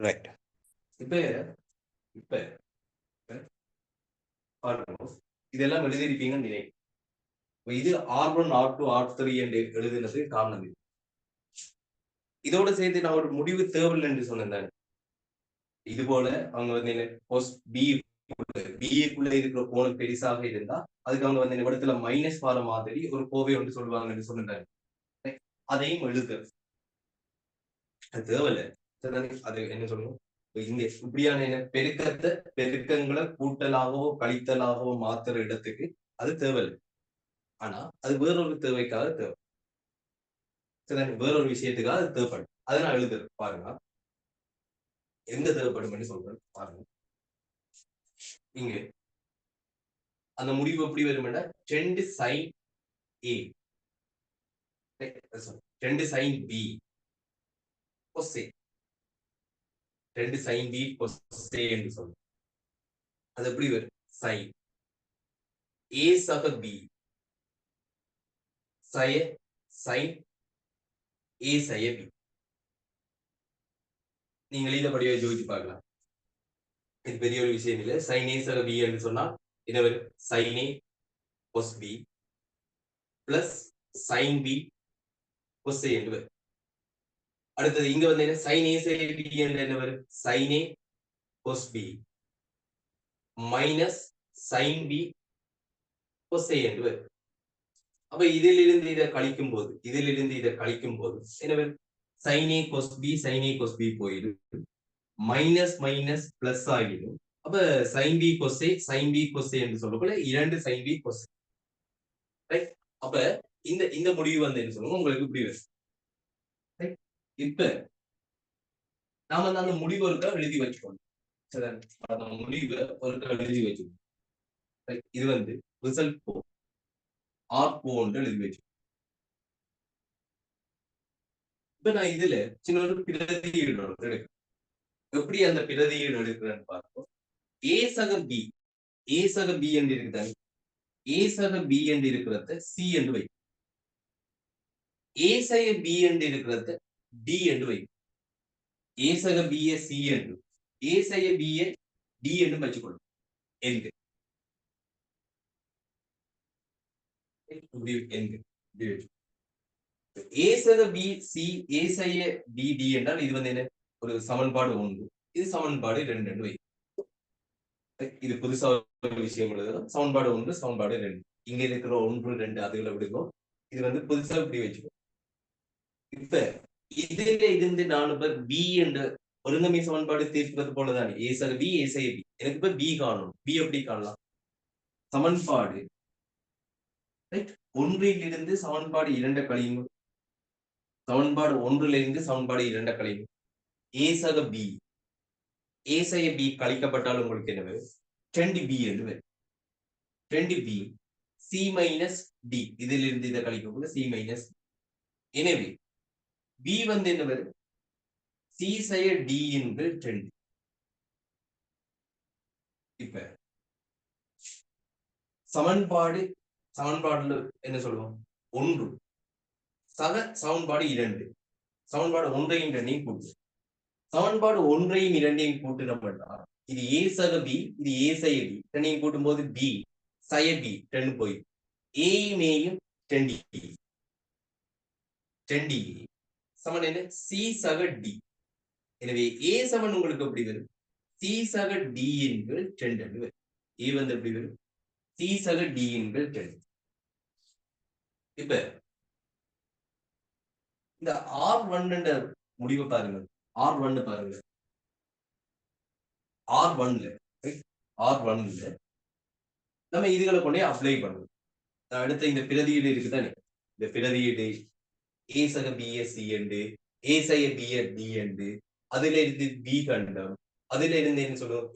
[SPEAKER 3] ரைட்.
[SPEAKER 1] இப்ப இப்ப பாருங்க, இதெல்லாம் எழுதியிருப்பீங்கன்னு நினைக்கிறேன். இது R1 R2 R3 என்று எழுதினது காரணம் இது. இதோட சேர்த்து நான் ஒரு முடிவு தேவையில்லை என்று சொன்னேன். இது போல அவங்க வந்து பிஏக்குள்ள இருக்கிற கோணம் பெரிசாக இருந்தா அதுக்கு அவங்க வந்து இந்த இடத்துல மைனஸ் பார மாதிரி ஒரு கோவை ஒன்று சொல்லுவாங்கன்னு சொன்னாங்க. அதையும் எழுதுறது அது தேவையில்லை. அது என்ன சொல்லணும், இந்த இப்படியான பெருக்கங்களை கூட்டலாகவோ கழித்தலாகவோ மாத்துற இடத்துக்கு அது தேவையில்லை. ஆனா அது வேறொரு தேவைக்காக தேவை, வேறொரு விஷயத்துக்காக அது தேவைப்படும். அதை நான் எழுதுறேன் பாருங்க, எங்க தேவைப்படும் சொல்றேன் பாருங்க. இங்க அந்த முடிவு எப்படி வரும்னா 2 sin A 2 sin B cos A 2 sin B cos A என்று சொல்றோம். அது எப்படி வரும், sin A சக B sin A சய B. நீங்கள் இதபடியே யோசிச்சு பார்க்கலாம். இது பெரிய ஒரு விஷயம் இல்லை. sin A சக B என்று சொன்னா என்ன வரும், sin A cos B plus sin B cos A என்று வரும். அடுத்தது இங்க வந்து என்ன, sin A சக B என்று என்ன வரும், sin A cos B minus sin B cos A என்று வரும். அப்ப இதிலிருந்து இதை கழிக்கும் போது என்ன வரும், sin A cos B போயிடும், மைனஸ் மைனஸ் பிளஸ் ஆகிடும். அப்ப sin B cos A என்று சொல்லக்கூட 2 sin B cos A. Right. அப்ப இந்த முடிவு வந்து என்ன சொல்லுவோம், உங்களுக்கு இப்படி வரும். இப்ப நாம அந்த முடிவு ஒருக்கா எழுதி வச்சுக்கணும். அந்த முடிவை ஒருக்கா எழுதி வச்சுக்கணும். இது வந்து ரிசல்ட் R4 எழுதி வச்சு. இப்ப நான் இதுல சின்ன ஒரு பிரதியீடு எடுக்கிறேன். எப்படி அந்த பிரதியீடு எடுக்கிறேன்னு பார்ப்போம். A சக B என்று இருக்குதாங்க, A சக B என்று இருக்கிறத C என்று வை, A சக B என்று இருக்கிறத D என்று வை. A சக B C என்று, A சக B D என்று வச்சுக்கொள்ளும். என்கு A சக B C A சக B D என்றால் இது வந்து என்ன, ஒரு சமன்பாடு 1, இது சமன்பாடு 2 என்று வை. இது புதுசா ஒரு விஷயம் எழுதலாம். சமன்பாடு 1 சமன்பாடு 2, இங்க இருக்கிற 1 2 அதுகளை விடுவோம். இது வந்து புதுசா இப்படி வச்சுக்கோ. இப்ப இதுல இருந்து நான் B என்ற ஒருங்கமை சமன்பாடு தீர்க்கிறது போலதான் A சக B எனக்கு இப்ப B காணணும். B எப்படி காணலாம், சமன்பாடு ஒன்றிலிருந்து சமன்பாடு 2 கழியும், சமன்பாடு 1லிருந்து சமன்பாடு 2 கழியும். A சக B கழிக்கப்பட்டால் உங்களுக்கு என்ன வரும், 2B என்று வரும். 2B C மைனஸ் D, இதிலிருந்து இதை கழிக்கும் C மைனஸ். எனவே B வந்து என்ன வரும், C சய D என்று 2. இப்ப சமன்பாடுல என்ன சொல்லுவோம், 1 சக சமன்பாடு 2, சமன்பாடு 1ஐயும் 2ஐயும் கூட்டு, சமன்பாடு 1ஐயும் 2ஐயும் கூட்டினோம்னா இது A சக B, இது A சய B, 2ஐயும் கூட்டும் போது B சய B 2 போய் A-யும் 2D சமன் என்ன, C சக D. எனவே A சமன் உங்களுக்கு எப்படி வரும், C சக D என்கள் 2 என்று வரும். A வந்து எப்படி வரும், C சக D என்கள் 2. இப்ப இந்த R1 என்ற முடிவை பாருங்க, R1 பாருங்க, R1ல நம்ம இதுகளை கொண்டே அப்ளை பண்ணுவோம். அடுத்த இந்த பிரதியீடு இருக்குதானே, இந்த பிரதியீடு A சக B C என்று, A சக B D என்று, அதுல இருந்து B கண்டம், அதுல இருந்து என்ன சொல்லுவோம்,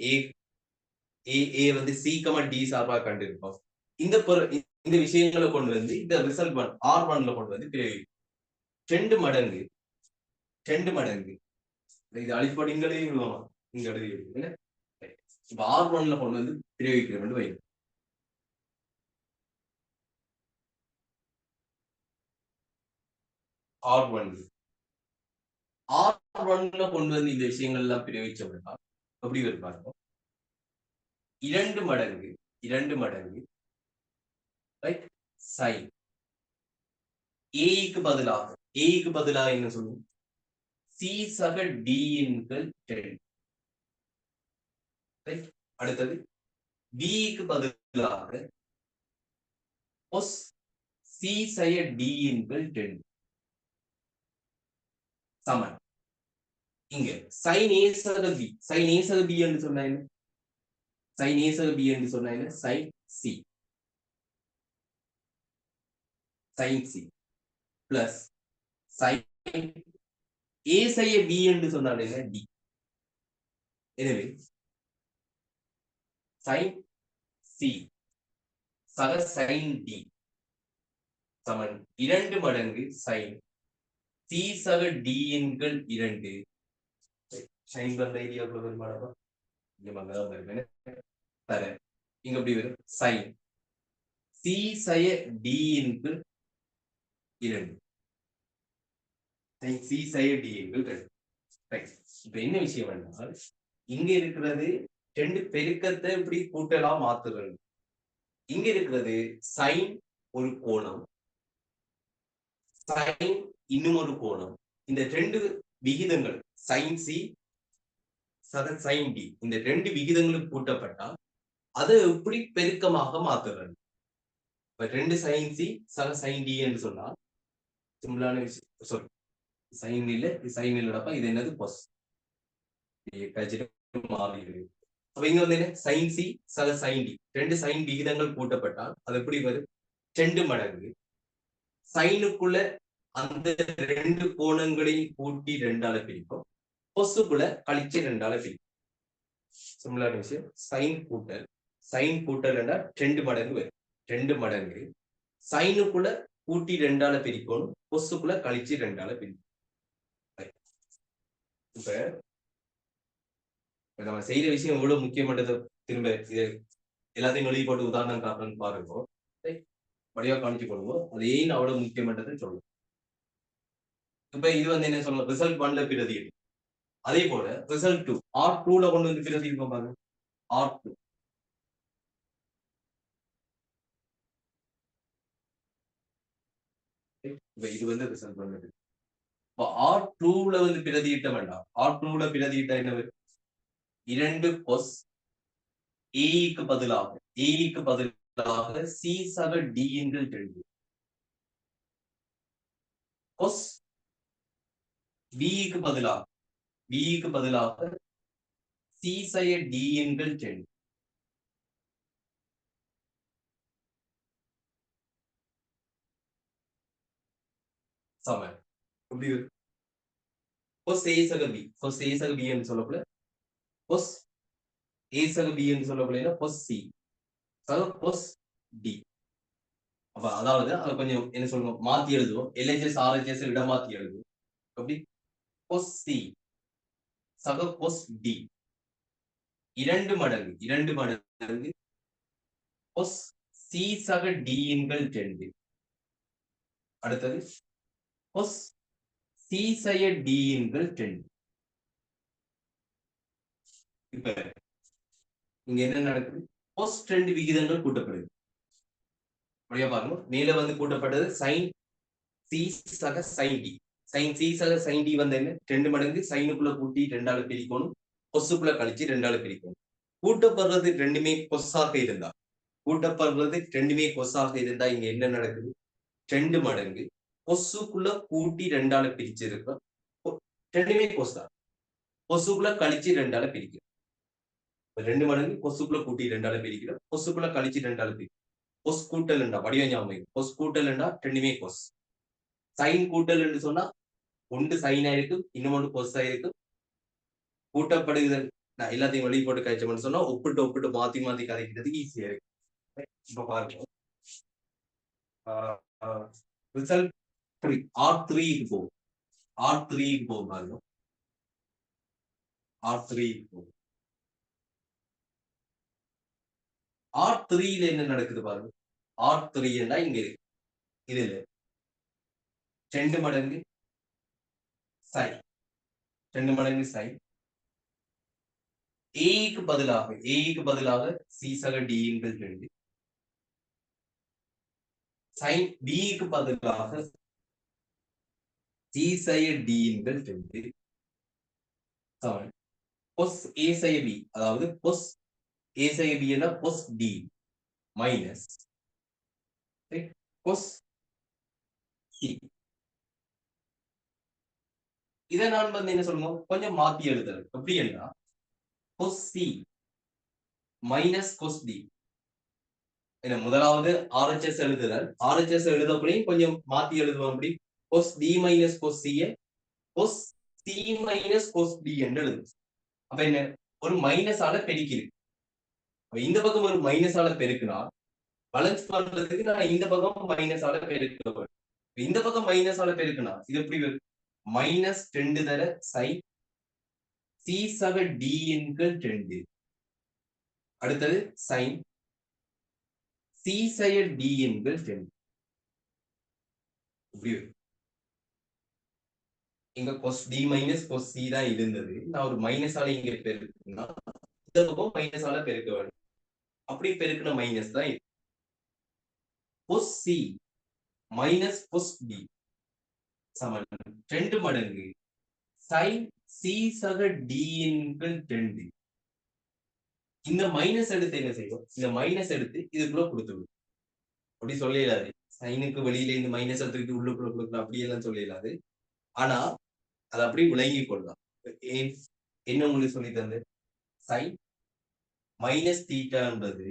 [SPEAKER 1] A வந்து C, D சார்பாக கண்டிருப்போம். இந்த விஷயங்களை கொண்டு வந்து இந்த ரிசல்ட் R1ல கொண்டு வந்து பிரயோகிக்கும். 2 மடங்கு இது அடிப்படைங்களே இங்க எழுதி இருக்கு. இப்ப R1ல கொண்டு வந்து பிரயோகிக்கிறோம் வை. R1 R1ல கொண்டு வந்து இந்த விஷயங்கள் எல்லாம் பிரயோகிச்சோம்னா எப்படி வரும் பாருங்க. 2 மடங்கு ரைட் சைன் ஏக்கு பதிலாக என்ன சொல்லுவோம்? சி சக டி இன்கள் 10. ரைட். அடுத்தது பிக்கு பதிலாக cos சி சய டி இன்கள் 10 சமன். இங்க sin a சக b என்று சொன்னா என்ன? sin a சக b என்று சொன்னா என்ன? sin c plus sin a சய b என்று சொன்னால் என்ன? d. எனவே sin c சக sin d சமன் 2 மடங்கு sin c சக d எண்கள் 2 ஷைன் பண்ற ஐடியாக்குள்ள வருமானமா இங்க மங்கதான் வருவேன் தர இங்க எப்படி வரும் sin c சய d எண்கள் 2 sin c சய d எண்கள் 2. ரைட். இப்ப என்ன விஷயம் என்றால் இங்க இருக்கிறது 2 பெருக்கத்தை இப்படி கூட்டலா மாத்துறது. இங்க இருக்கிறது sin ஒரு கோணம், sin இன்னும் ஒரு கோணம். இந்த 2 விகிதங்கள் sin c சக sin d இந்த 2 விகிதங்களும் கூட்டப்பட்டா அதை எப்படி பெருக்கமாக மாத்துறது. இப்ப 2 sin c சக sin d என்று சொன்னா சிம்பிளான விஷயம். சாரி sin இல்லடப்பா இது என்னது cos மாறிடுது. அப்ப இங்க வந்து என்ன sin c சக sin d 2 sin விகிதங்கள் கூட்டப்பட்டால் அது எப்படி வரும்? 2 மடங்கு சைனுக்குள்ள அந்த 2 கோணங்களையும் கூட்டி 2ஆல பிரிக்கும், கொசுக்குள்ள கழிச்சு 2ஆல பிரிக்கும். சிம்பிளான விஷயம். சைன் கூட்டல் 2 மடங்கு வரும். 2 மடங்கு சைனுக்குள்ள கூட்டி 2ஆல பிரிக்கணும், கொசுக்குள்ள கழிச்சு 2ஆல பிரிக்கும். இப்ப நம்ம செய்யற விஷயம் எவ்வளவு முக்கியமானது திரும்ப இது எல்லாத்தையும் எழுதி போட்டு உதாரணம் காட்டணும்னு பாருங்க. வடிவா காணிச்சு கொள்வோம். அது ஏன் அவ்வளவு முக்கியமானதுன்னு சொல்லுவோம். இப்ப இது வந்து என்ன சொல்லலாம்? ரிசல்ட் 1ல பிரதியிடும். அதே போல ரிசல்ட் 2 R2ல கொண்டு வந்து பிரதியிடும் பாருங்க. R2 இப்ப இது வந்து ரிசல்ட் 1. இப்ப R2ல வந்து பிரதியிட்ட வேண்டாம். R2ல பிரதியிட்ட என்ன வரும்? 2 cos ஏக்கு பதிலாக c சக d என்கள் 2 cos bக்கு பதிலாக c சய d என்கள் 2 சமன். எப்படி வரும்? cos a சக b என்று சொல்லக்கூட cos a சக b என்று சொல்லக்கூட cos c சக cos d. அப்ப அதாவது அதை கொஞ்சம் என்ன சொல்லுவோம் மாத்தி எழுதுவோம். LHS RHS இடம் மாத்தி எழுதுவோம். எப்படி? cos c சக cos d 2 மடங்கு cos c சக d என்கள் 2. அடுத்தது cos c சய d என்கள் 2. இப்ப இங்க என்ன நடக்குது? cos 2 விகிதங்கள் கூட்டப்படுது. அப்படியே பாருங்க. மேல வந்து கூட்டப்பட்டது sin c சக sin d. sin c சக sin d வந்து என்ன? 2 மடங்கு சைனுக்குள்ள கூட்டி 2ஆல பிரிக்கணும், கொசுக்குள்ள கழிச்சு 2ஆல பிரிக்கணும். கூட்டப்படுறது ரெண்டுமே கொஸ்ஸாக இருந்தா இங்க என்ன நடக்குது? 2 மடங்கு கொசுக்குள்ள கூட்டி 2ஆல பிரிச்சிருக்கோம். ரெண்டுமே கொஸ்ஸா கொசுக்குள்ள கழிச்சு 2ஆல பிரிக்கிறோம். 2 மடங்கு கொசுக்குள்ள கூட்டி 2ஆல பிரிக்கிறோம், கொசுக்குள்ள கழிச்சு 2ஆல பிரிக்கிறோம். கொஸ் கூட்டல் வடிவ ஞாபகம். கொஸ் கூட்டல் ரெண்டுமே கொஸ். சைன் கூட்டல் என்று சொன்னா ஒன்று சைனா இருக்கும், இன்னொன்று கொஸ்ஸா இருக்கும். கூட்டப்படுகிறது நான் எல்லாத்தையும் வெளியே போட்டு கழிச்சோம்னு சொன்னா ஒப்பிட்டு மாத்தி கதைக்கிறதுக்கு ஈஸியா இருக்கு. இப்ப பாருங்க ரிசல்ட் R3க்கு போகும். R3க்கு போகும் பாருங்க. R3க்கு போகும். R3ல என்ன நடக்குது பாருங்க. R3 இங்க இருக்கு. இதுல 2 மடங்கு sin 2 மடங்கு sin ஏக்கு பதிலாக c சக d இன்கள் 2 sin b க்கு பதிலாக c சய d இன்கள் 2 சமன் cos a சய b, அதாவது cos a சய b என cos d minus cos c. இதை நான் வந்து என்ன சொல்லணும், கொஞ்சம் மாத்தி எழுதுறேன். எப்படி என்றா cos c minus cos d. என்ன முதலாவது RHS எழுதுறேன். RHS எழுதப்படியும் கொஞ்சம் மாத்தி எழுதுவோம். அப்படி cos d minus cos c cos c minus cos d என்று எழுதும். அப்ப என்ன, ஒரு மைனஸால பெருக்கிருக்கு. இந்த பக்கம் ஒரு மைனஸால பெருக்குனா பேலன்ஸ் பண்றதுக்கு நான் இந்த பக்கம் மைனஸால பெருக்க வேண்டும். இந்த பக்கம் மைனஸால பெருக்குனா இது எப்படி வரும், மைனஸ் 2 தர sin c சக d என்கள் 2. அடுத்தது sin c சய d என்கள் 2. இப்படி வரும். இங்க cos d minus cos c தான் இருந்தது. நான் ஒரு மைனஸால இங்க பெருக்குனா இந்த பக்கம் மைனஸால பெருக்க வேண்டும். அப்படி பெருக்கின மைனஸ் தான் இது. cos c minus cos d சமன் 2 மடங்கு sin c சக d என்கள் 2. இந்த மைனஸ் எடுத்து என்ன செய்வோம், இந்த மைனஸ் எடுத்து இதுக்குள்ள கொடுத்துடும். அப்படி சொல்லலாது, சைனுக்கு வெளியில இந்த மைனஸ் எடுத்துக்கிட்டு உள்ளுக்குள்ள கொடுக்கலாம் அப்படி எல்லாம் சொல்லலாது. ஆனா அது அப்படி விளங்கி கொள்ளலாம். ஏன் என்ன உங்களுக்கு சொல்லி தந்து, சைன் மைனஸ் தீட்டான்றது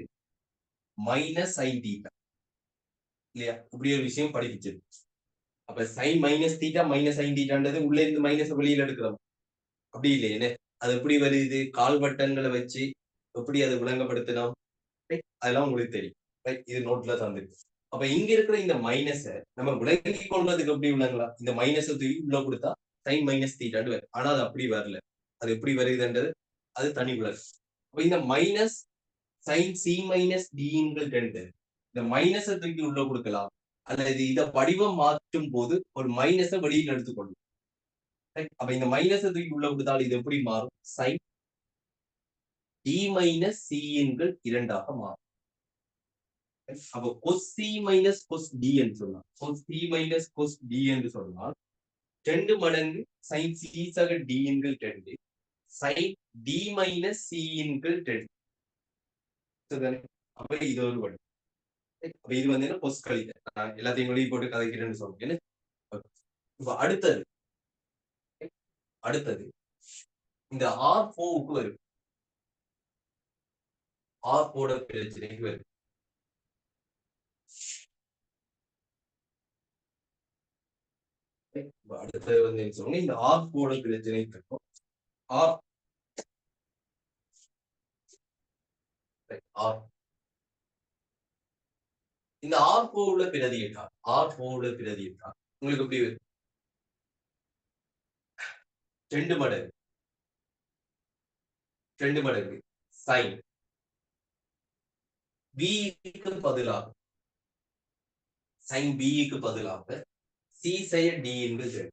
[SPEAKER 1] மைனஸ் சைன் தீட்டா இல்லையா, இப்படி ஒரு விஷயம் படிப்பிச்சது. அப்ப sine minus theta minus sine தீட்டான்றது உள்ள இருந்து மைனஸ் வெளியில எடுக்கிறோம். அப்படி இல்லையே, அது எப்படி வருது, கால்வட்டங்களை வச்சு எப்படி அதை விளங்கப்படுத்தலாம் அதெல்லாம் உங்களுக்கு தெரியும். இது நோட்ல தந்துருக்கு. அப்ப இங்க இருக்கிற இந்த மைனஸ நம்ம விளங்கி கொள்றதுக்கு எப்படி விளங்கலாம், இந்த மைனஸ் தூக்கி உள்ள கொடுத்தா சைன் மைனஸ் தீட்டான்னு வரும். ஆனா அது அப்படி வரல. அது எப்படி வருதுன்றது அது தனி விளக்கு. அப்ப இந்த மைனஸ் சைன் சி மைனஸ் டிங்கள் 2 இந்த மைனஸை தூக்கி உள்ள கொடுக்கலாம், அல்லது இதை வடிவம் மாற்றும் போது ஒரு மைனஸை வெளியில் எடுத்துக்கொள்ளும். அப்ப இந்த மைனஸை தூக்கி உள்ள கொடுத்தால் இது எப்படி மாறும், சைன் டி மைனஸ் சி என்கள் 2ஆக மாறும். அப்போ cos c minus cos d என்று சொன்னால், cos c minus cos d என்று சொன்னால் 2 மடங்கு sin c சக d என்கள் 2 sin d minus c என்கள் 2. அப்ப இது ஒரு வழி. அப்ப இது வந்து என்ன, cos கழித்தல். நான் எல்லாத்தையும் வெளியே போட்டு கதைக்கிறேன்னு சொல்றேன். இப்ப அடுத்தது இந்த R4க்கு வரும். R4 பிரச்சனைக்கு வரும். அடுத்தது வந்து என்ன சொல்லுங்க, இந்த R4 பிரச்சனை இருக்கும். இந்த R4 பிரதியிட்டால் உங்களுக்கு எப்படி வரும், 2 மடங்கு sin b க்கு பதிலாக sin b க்கு பதிலாக c சய d என்கள் 2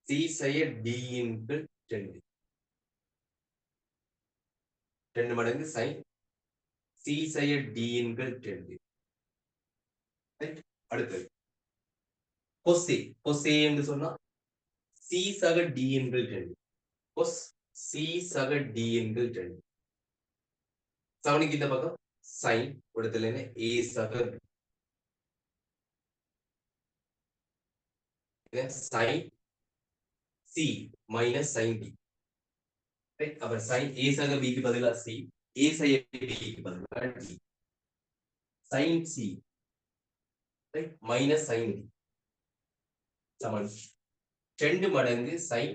[SPEAKER 1] c சய d என்கள் 2 2 மடங்கு sin c சய d என்கள் 2. அடுத்தது cos a என்று சொன்னா c சக d என்கள் 2 cos c சக d என்கள் 2. சவனுக்கு இந்த பக்கம் sin இடத்துல a சக sin c minus sin b. அப்ப sin a சக b க்கு பதிலா c, a சக b க்கு பதிலா d, sin c minus sin d சமன் 2 மடங்கு sin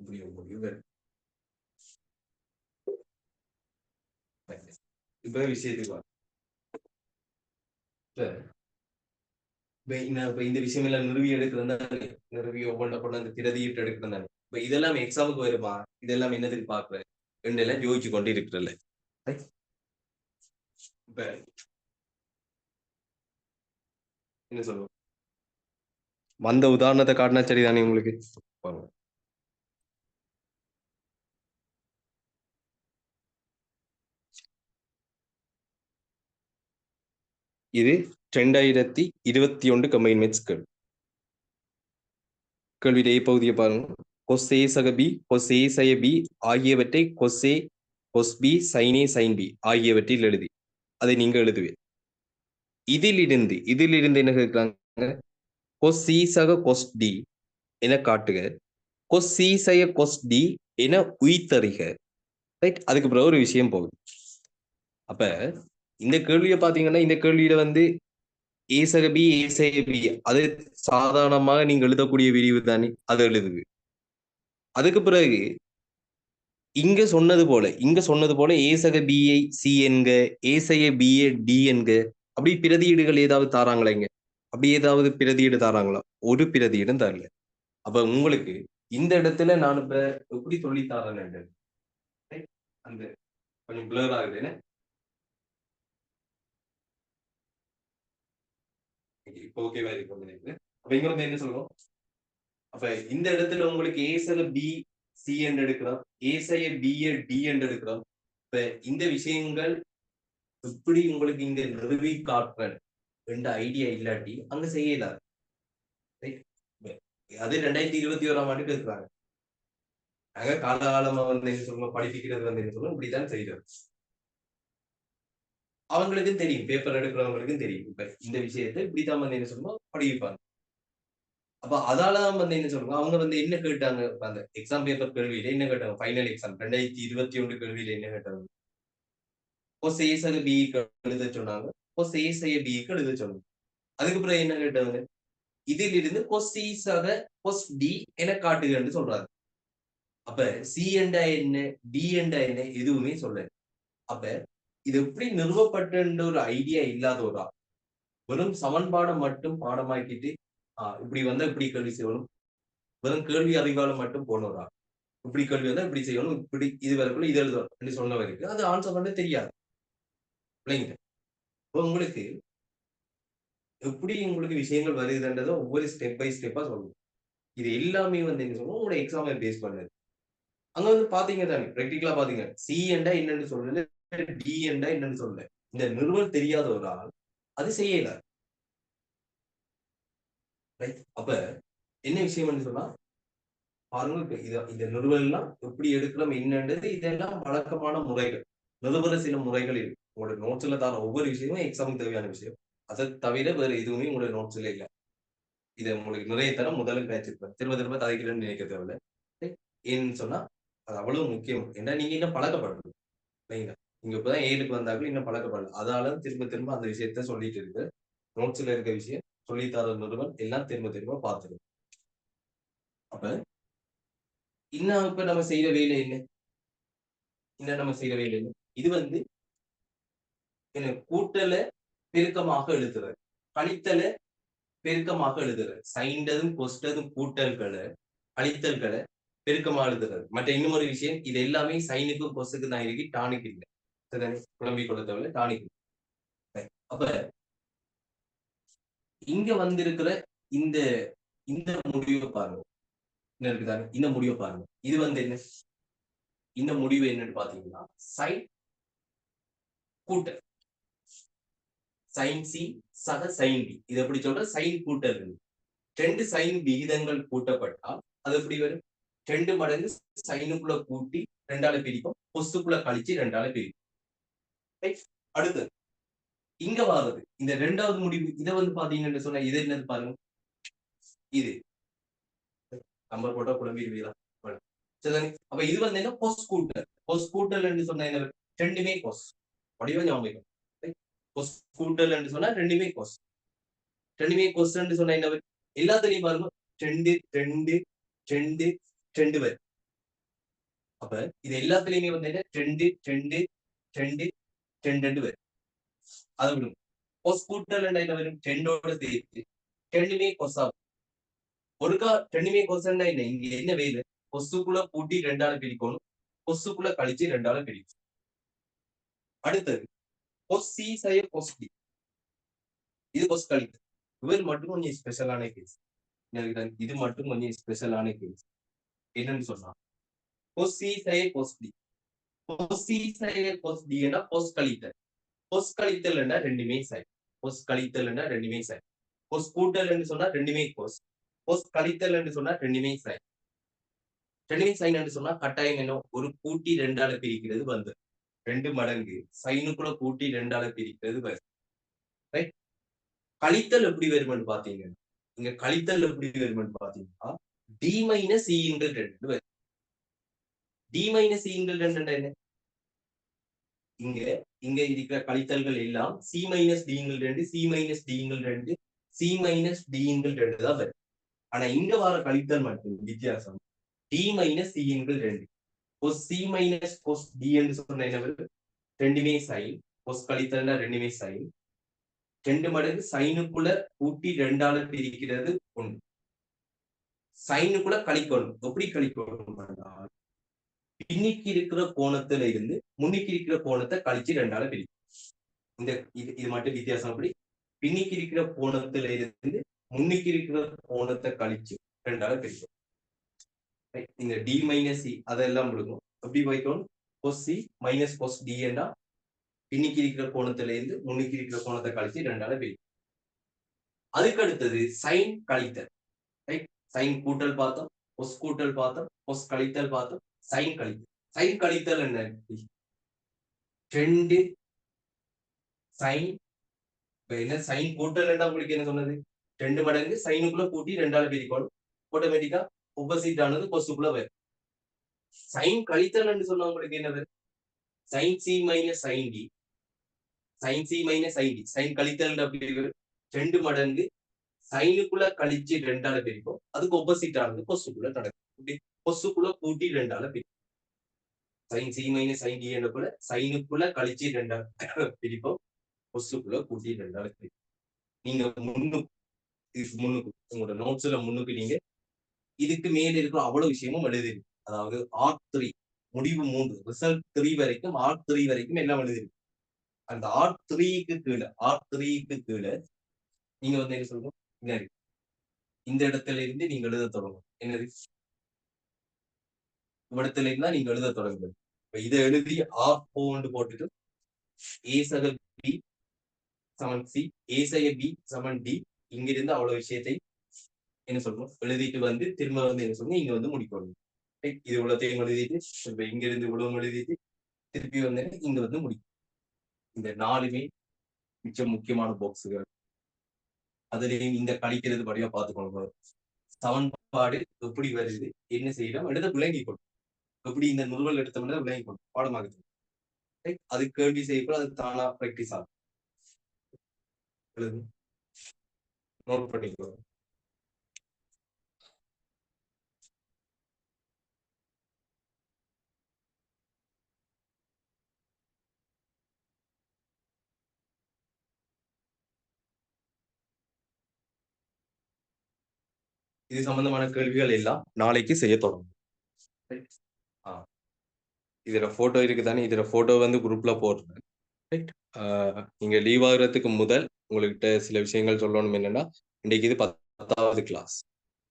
[SPEAKER 1] முடியும். இப்ப விஷயத்துக்கு இப்ப இந்த விஷயம் எல்லாம் நிறுவி எடுக்கிறது நிறுவி ஒவ்வொன்றை கொண்டு அந்த பிரதியிட்டு எடுக்கிறது தானே. இப்ப இதெல்லாம் எக்ஸாமுக்கு வருமா, இதெல்லாம் என்னதுக்கு பாக்குற ரெண்டு எல்லாம் யோசிச்சு கொண்டு இருக்கிறல்ல. இப்ப என்ன சொல்லுவோம், வந்த உதாரணத்தை காட்டினா சரிதானே உங்களுக்கு. பாருங்க. இது 2021 கம்பைன் மேத்ஸ் கேள்வி. கேள்வியிலே பகுதியை பாருங்க. கொஸ் ஏ சக பி, கொஸ் ஏ சய பி ஆகியவற்றை கொஸ் ஏ, கொஸ் பி, சைன் ஏ, சைன் பி ஆகியவற்றில் எழுதி அதை நீங்க எழுதுவீர். இதிலிருந்து என்ன கேட்கிறாங்க, கொஸ் சி சக கொஸ் டி என காட்டுக, கொஸ் சி சய கொஸ் டி என உய்தறிக. ரைட், அதுக்கு பிறகு ஒரு விஷயம் போகுது. அப்ப இந்த கேள்வியை பாத்தீங்கன்னா, இந்த கேள்வியில வந்து ஏ சக பி, ஏ சக பி அது சாதாரணமாக நீங்க எழுதக்கூடிய விரிவு தானே, அதை எழுதுது. அதுக்கு பிறகு இங்க சொன்னது போல ஏ சக பிஐ சி என்க, ஏ சக பிஏ டி என்க, அப்படி பிரதியீடுகள் ஏதாவது தாராங்களா? இங்க அப்படி ஏதாவது பிரதியீடு தாராங்களா? ஒரு பிரதியீடும் தரல. அப்ப உங்களுக்கு இந்த இடத்துல நான் இப்ப எப்படி சொல்லி தரேன், அந்த கொஞ்சம் பிளர் ஆகுது. இப்போ ஓகேவா இருக்கு. அப்ப இங்க வந்து என்ன சொல்லுவோம், அப்ப இந்த இடத்துல உங்களுக்கு ஏ சக பி சி என்று எடுக்கிறோம், ஏ சக பிஏ டி என்று எடுக்கிறோம். இப்ப இந்த விஷயங்கள் எப்படி உங்களுக்கு இங்க நிறுவி காட்டுறேன் என்ற ஐடியா இல்லாட்டி அங்க செய்யலாது. அது 2021ஆம் ஆண்டுக்கு இருக்கிறாங்க. நாங்க காலகாலமா வந்து என்ன சொல்லுவோம், படிப்பிக்கிறது வந்து என்ன சொல்லுவோம், இப்படித்தான் செய்யறது. அவங்களுக்கும் தெரியும், பேப்பர் எடுக்கிறவங்களுக்கும் தெரியும், இப்ப இந்த விஷயத்தை இப்படித்தான் வந்து என்ன சொல்லுவோம் படிப்பாங்க. அப்ப அதாலதான் வந்து என்ன சொல்றோம், அவங்க வந்து என்ன கேட்டாங்க, அந்த எக்ஸாம் பேப்பர் கேள்வியில என்ன கேட்டாங்க, ஃபைனல் எக்ஸாம் 2021 கேள்வியில என்ன கேட்டாங்க, கொஸ் ஏ சக பி எழுத சொன்னாங்க, கொஸ் ஏ சக பி எழுத சொன்னாங்க. அதுக்கு பிறகு என்ன கேட்டாங்க, இதிலிருந்து கொஸ் சி சக கொஸ் டி என காட்டுகன்னு சொல்றாங்க. அப்ப சி என்றா என்ன, டி என்றா என்ன எதுவுமே சொல்ல. அப்ப இது எப்படி நிறுவப்பட்ட ஒரு ஐடியா இல்லாத ஒரு ஆள், வெறும் சமன்பாடை மட்டும் பாடமாக்கிட்டு இப்படி வந்தா இப்படி கேள்வி செய்யணும், வெறும் கேள்வி அறிவாளம் மட்டும் போனோரா, இப்படி கேள்வி வந்தா இப்படி செய்யணும், இப்படி இது வரக்குள்ள இது எழுதணும் சொன்னவருக்கு அது ஆன்சர் பண்ண தெரியாது. உங்களுக்கு எப்படி உங்களுக்கு விஷயங்கள் வருதுன்றதை ஒவ்வொரு ஸ்டெப் பை ஸ்டெப்பா சொல்லணும். இது எல்லாமே வந்து என்ன சொல்லுவோம், உங்களோட எக்ஸாமை பேஸ் பண்ணது. அங்க வந்து பாத்தீங்க தானே, பிராக்டிகலா பாத்தீங்க, சி என்றா என்னன்னு சொல்லல, டி என்றா என்னன்னு சொல்லல. இந்த நிறுவல் தெரியாத ஒரு ஆள் அது செய்யல. அப்ப என்ன விஷயம் சொன்னா பாருங்க, இந்த நிறுவல் எல்லாம் எப்படி எடுக்கலாம் என்னன்றது, இதெல்லாம் வழக்கமான முறைகள், நிறுவன சில முறைகள் இருக்கு. உங்களோட நோட்ஸ்ல தர ஒவ்வொரு விஷயமும் எக்ஸாமுக்கு தேவையான விஷயம். அதை தவிர வேற எதுவுமே உங்களுடைய நோட்ஸ்ல இல்லை. இதை உங்களுக்கு நிறைய தரம் முதல்ல கிடைச்சிருப்பேன், திரும்ப திரும்ப கதைக்கிறேன்னு நினைக்க தேவையில்லை. ஏன்னு சொன்னா அது அவ்வளவு முக்கியம். ஏன்னா நீங்க இன்னும் பழக்கப்படணும். நீங்க இப்பதான் 7க்கு வந்தாலும் இன்னும் பழக்கப்படல. அதனால திரும்ப திரும்ப அந்த விஷயத்த சொல்லிட்டு இருக்கு. நோட்ஸ்ல இருக்க விஷயம் சொல்லித்தர நிறுவனம் எல்லாம் திரும்ப திரும்ப பார்த்துடும். அப்ப இன்னும் இப்ப நம்ம செய்யற வேலை என்ன, இது வந்து கூட்டல பெருக்கமாக எழுதுறது, கழித்தல பெருக்கமாக எழுதுறது, சைண்டதும் கொஸ்டதும் கூட்டல்களை கழித்தல்களை பெருக்கமாக எழுதுறது. மற்ற இன்னொரு விஷயம், இது எல்லாமே சைனுக்கும் கொஸ்டுக்கும் தான் இருக்கு, டானுக்கு இல்லை. குழம்பி கொடுத்தவரை டானிக்கு. அப்ப இங்க வந்திருக்கிற இந்த இந்த முடிவை பாருங்க, என்ன இருக்குதாங்க, இந்த முடிவை பாருங்க. இது வந்து என்ன, இந்த முடிவு என்னன்னு பாத்தீங்கன்னா சைன் கூட்டல், சைன் சி சக சைன் பி. இது எப்படி சொல்ற, சைன் கூட்டல். 2 சைன் விகிதங்கள் கூட்டப்பட்டால் அது எப்படி வரும், 2 மடங்கு சைனுக்குள்ள கூட்டி 2ஆல பிரிப்போம், கொஸ்டுக்குள்ள கழிச்சு 2ஆல பிரிப்போம். அடுத்து இங்க வாரது இந்த 2வது முடிவு. இதை வந்து பாத்தீங்கன்னு சொன்னா இது என்னது பாருங்க, இது நம்பர் போட்டா குழம்பிடுவீங்களா. அப்ப இது வந்து என்ன, கொஸ் கூட்டல். கொஸ் கூட்டல் என்று சொன்னா என்ன, ரெண்டுமே கொஸ். வடிவம் ஞாபகம், கொஸ் கூட்டல் என்று சொன்னா ரெண்டுமே கொஸ். ரெண்டுமே கொஸ் என்று சொன்னா என்ன, எல்லாத்துலயும் பாருங்க 2 2 2 2 வரும். அப்ப இது எல்லாத்துலயுமே வந்து என்ன, 2 2 2 2 2 வரும். அது விடும். கொஸ் கூட்டல் என்ன வரும், 2ஓட சேர்த்து ரெண்டுமே கொசா ஒருக்கா ரெண்டுமே கொசன்னா என்ன இங்க என்ன வேலை கொசுக்குள்ள கூட்டி ரெண்டால பிரிக்கணும் கொசுக்குள்ள கழிச்சு ரெண்டால பிரிக்கும் அடுத்தது கொஸ் சி செய்ய கொஸ் டி இது கொஸ் கழித்து இவர் மட்டும் கொஞ்சம் ஸ்பெஷலான கேஸ் இது மட்டும் கொஞ்சம் ஸ்பெஷலான கேஸ் என்னன்னு சொன்னா கொஸ் சி செய்ய கொஸ் டி கொஸ் சி செய்ய கொஸ் டி கொஸ் கழித்தல் கொஸ் கழித்தல் ரெண்டுமே சை கொஸ் கழித்தல் ரெண்டுமே சை கொஸ் கூட்டல் சொன்னா ரெண்டுமே கொஸ் கொஸ் கழித்தல் சொன்னா ரெண்டுமே சை ரெண்டுமே சைன் சொன்னா கட்டாயம் என்ன ஒரு கூட்டி ரெண்டால பிரிக்கிறது வந்து 2 மடங்கு சைனுக்குள்ள கூட்டி ரெண்டால பிரிக்கிறது வருது ரைட் கழித்தல் எப்படி வருமென்னு பாத்தீங்கன்னா இங்க கழித்தல் எப்படி வருமென்னு பாத்தீங்கன்னா டி மைனஸ் இன்கள் 2 வருது டி மைனஸ் இன்கள் 2 என்ன இங்க இங்க இருக்கிற கழித்தல்கள் எல்லாம் சி மைனஸ் டிங்கள் 2 சி மைனஸ் டிங்கள் 2 சி மைனஸ் டிங்கள் 2 தான் வருது ஆனா இங்க வர கழித்தல் மட்டும் வித்தியாசம் டி மைனஸ் சிங்கள் 2 cos C minus cos D என்று சொன்ன என்ன வருது ரெண்டுமே சைன் கொஸ் கழித்தல்னா ரெண்டுமே சைன் 2 மடங்கு சைனுக்குள்ள கூட்டி ரெண்டால பிரிக்கிறது ஒன்று சைனுக்குள்ள கழிக்கணும் எப்படி கழிக்கணும் பின்னிக்கு இருக்கிற கோணத்துல இருந்து முன்னிக்கு இருக்கிற கோணத்தை கழிச்சு ரெண்டால பிரிக்கும் இந்த இது மட்டும் வித்தியாசம் அப்படி பின்னிக்கு இருக்கிற கோணத்துல இருந்து முன்னிக்கு இருக்கிற கோணத்தை கழிச்சு ரெண்டால பிரிக்கும் இந்த டி மைனஸ் சி அதெல்லாம் கொடுக்கும் எப்படி வைக்கணும் கொஸ் சி மைனஸ் கொஸ் டி என்றா பின்னிக்கு இருக்கிற கோணத்துல இருந்து முன்னிக்கு இருக்கிற கோணத்தை கழிச்சு ரெண்டால பிரிக்கும் அதுக்கு அடுத்தது சைன் கழித்தல் ரைட் சைன் கூட்டல் பார்த்தோம் கொஸ் கூட்டல் பார்த்தோம் கொஸ் கழித்தல் பார்த்தோம் சைன் கழித்தல் என்ன 2 சைன் என்ன சைன் கூட்டல் உங்களுக்கு என்ன சொன்னது 2 மடங்கு சைனுக்குள்ள கூட்டி ரெண்டால பிரிக்கணும் ஆட்டோமேட்டிக்கா ஆப்போசிட் ஆனது கொசுக்குள்ள வரும் சைன் கழித்தல் சொன்னா உங்களுக்கு என்ன வரும் sine C minus sine D sine C minus sine D sine கழித்தல் அப்படி 2 மடங்கு சைனுக்குள்ள கழிச்சு ரெண்டால பிரிக்கும் அதுக்கு ஆப்போசிட் ஆனது கொசுக்குள்ள நடக்கும் கொசுக்குள்ள கூட்டி ரெண்டால பிரிக்கும் sine C minus sine D போல சைனுக்குள்ள கழிச்சு ரெண்டால பிரிப்போம் கொசுக்குள்ள கூட்டி ரெண்டால பிரிக்கும் நீங்க முன்னுக்கு உங்களோட நோட்ஸ்ல முன்னுக்கு நீங்க இதுக்கு மேல இருக்கிற அவ்வளவு விஷயமும் எழுதிருக்கு அதாவது R3 முடிவு 3 ரிசல்ட் 3 வரைக்கும் R3 வரைக்கும் எல்லாம் எழுதிருக்கு அந்த R3க்கு கீழே நீங்க வந்து என்ன சொல்லணும் இந்த இடத்துல இருந்து நீங்க எழுத தொடங்கும் என்னது இடத்துல இருந்தா நீங்க எழுத தொடங்குது இதை எழுதி R4 போட்டுட்டு A சக B சமன் C A சக B சமன் D இங்கிருந்து அவ்வளவு விஷயத்தை என்ன சொல்லணும் எழுதிட்டு வந்து திரும்ப வந்து என்ன சொல்லணும் இங்க வந்து முடிக்கணும் இது இவ்வளோத்தையும் எழுதிட்டு இப்ப இங்க இருந்து இவ்வளவு எழுதிட்டு திருப்பி வந்து இங்க வந்து முடிக்கும் இந்த 4மே மிச்ச முக்கியமான பாக்ஸுகள் அதுலயும் இந்த கழிக்கிறது படியா பார்த்துக்கணும் சமன்பாடு எப்படி வருது என்ன செய்யலாம் எடுத்த விளங்கி கொள்ளும் எப்படி இந்த நுறுவல் எடுத்தோம்னா விளங்கி கொள்ளும் பாடமாகுது அது கேள்வி செய்யப்போ அது தானா பிராக்டிஸ் ஆகும் நோட் பண்ணிக்கோ இது சம்பந்தமான கேள்விகள் எல்லாம் நாளைக்கு செய்ய தொடங்கும் இதுல போட்டோ இருக்குதானே இதுல போட்டோ வந்து குரூப்ல போடுறேன் ரைட் நீங்க லீவ் ஆகுறதுக்கு முதல் உங்கள்கிட்ட சில விஷயங்கள் சொல்லணும் என்னன்னா இன்னைக்கு இது 10வது கிளாஸ்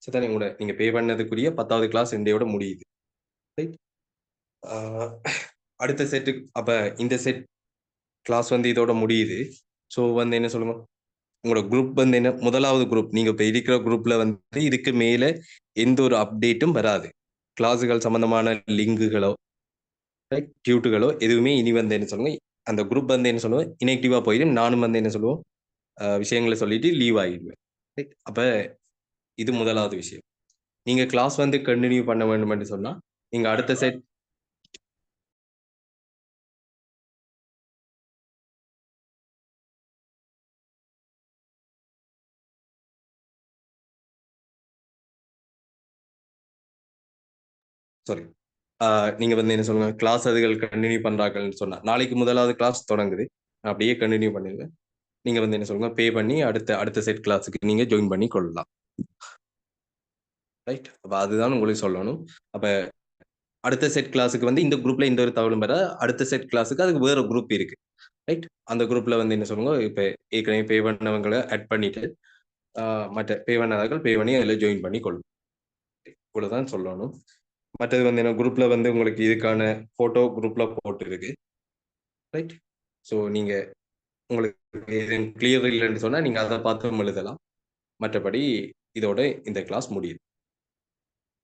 [SPEAKER 1] சரிதானே உங்களோட நீங்க பே பண்ணதுக்குரிய 10வது கிளாஸ் இன்றையோட முடியுது ரைட் அடுத்த செட்டுக்கு அப்ப இந்த செட் கிளாஸ் வந்து இதோட முடியுது ஸோ வந்து என்ன சொல்லுங்க உங்களோட குரூப் வந்து என்ன முதலாவது குரூப் நீங்க இப்ப இருக்கிற குரூப்ல வந்து இதுக்கு மேல எந்த ஒரு அப்டேட்டும் வராது கிளாஸுகள் சம்பந்தமான லிங்குகளோ டியூட்டுகளோ எதுவுமே இனி வந்து என்ன சொல்லுங்க அந்த குரூப் வந்து என்ன சொல்லுவோம் இனெக்டிவா போயிடும் நானும் வந்து என்ன சொல்லுவோம் விஷயங்களை சொல்லிட்டு லீவ் ஆகிடுவேன் அப்ப இது முதலாவது விஷயம் நீங்க கிளாஸ் வந்து கண்டினியூ பண்ண வேண்டும் சொன்னா நீங்க அடுத்த செட் சாரி நீங்க வந்து என்ன சொல்லுங்க கிளாஸ் அதுகள் கண்டினியூ பண்றாங்கன்னு சொன்னா நாளைக்கு முதலாவது கிளாஸ் தொடங்குது நான் அப்படியே கண்டினியூ பண்ணிடுவேன் நீங்க வந்து என்ன சொல்லுங்க பே பண்ணி அடுத்த செட் கிளாஸுக்கு நீங்க ஜாயின் பண்ணி கொள்ளலாம். ரைட். அப்ப அதுதான் உங்களுக்கு சொல்லணும். அப்ப அடுத்த செட் கிளாஸுக்கு வந்து இந்த குரூப்ல இந்த ஒரு தகவலும் பெற அடுத்த செட் கிளாஸுக்கு அதுக்கு வேற குரூப் இருக்கு. ரைட். அந்த குரூப்ல வந்து என்ன சொல்லுங்க இப்ப ஏற்கனவே பே பண்ணவங்களை ஆட் பண்ணிட்டு மற்ற பே பண்ணாதவர்கள் பே பண்ணி அதில் ஜாயின் பண்ணி கொள்ளும். இவ்வளவுதான் சொல்லணும். மற்றது வந்து என்ன குரூப்ல வந்து உங்களுக்கு இதுக்கான போட்டோ குரூப்ல போட்டு இருக்கு. ரைட். ஸோ நீங்க உங்களுக்கு இது கிளியர் இல்லைன்னு சொன்னா நீங்க அதை பார்த்து எழுதலாம். மற்றபடி இதோட இந்த கிளாஸ் முடியுது.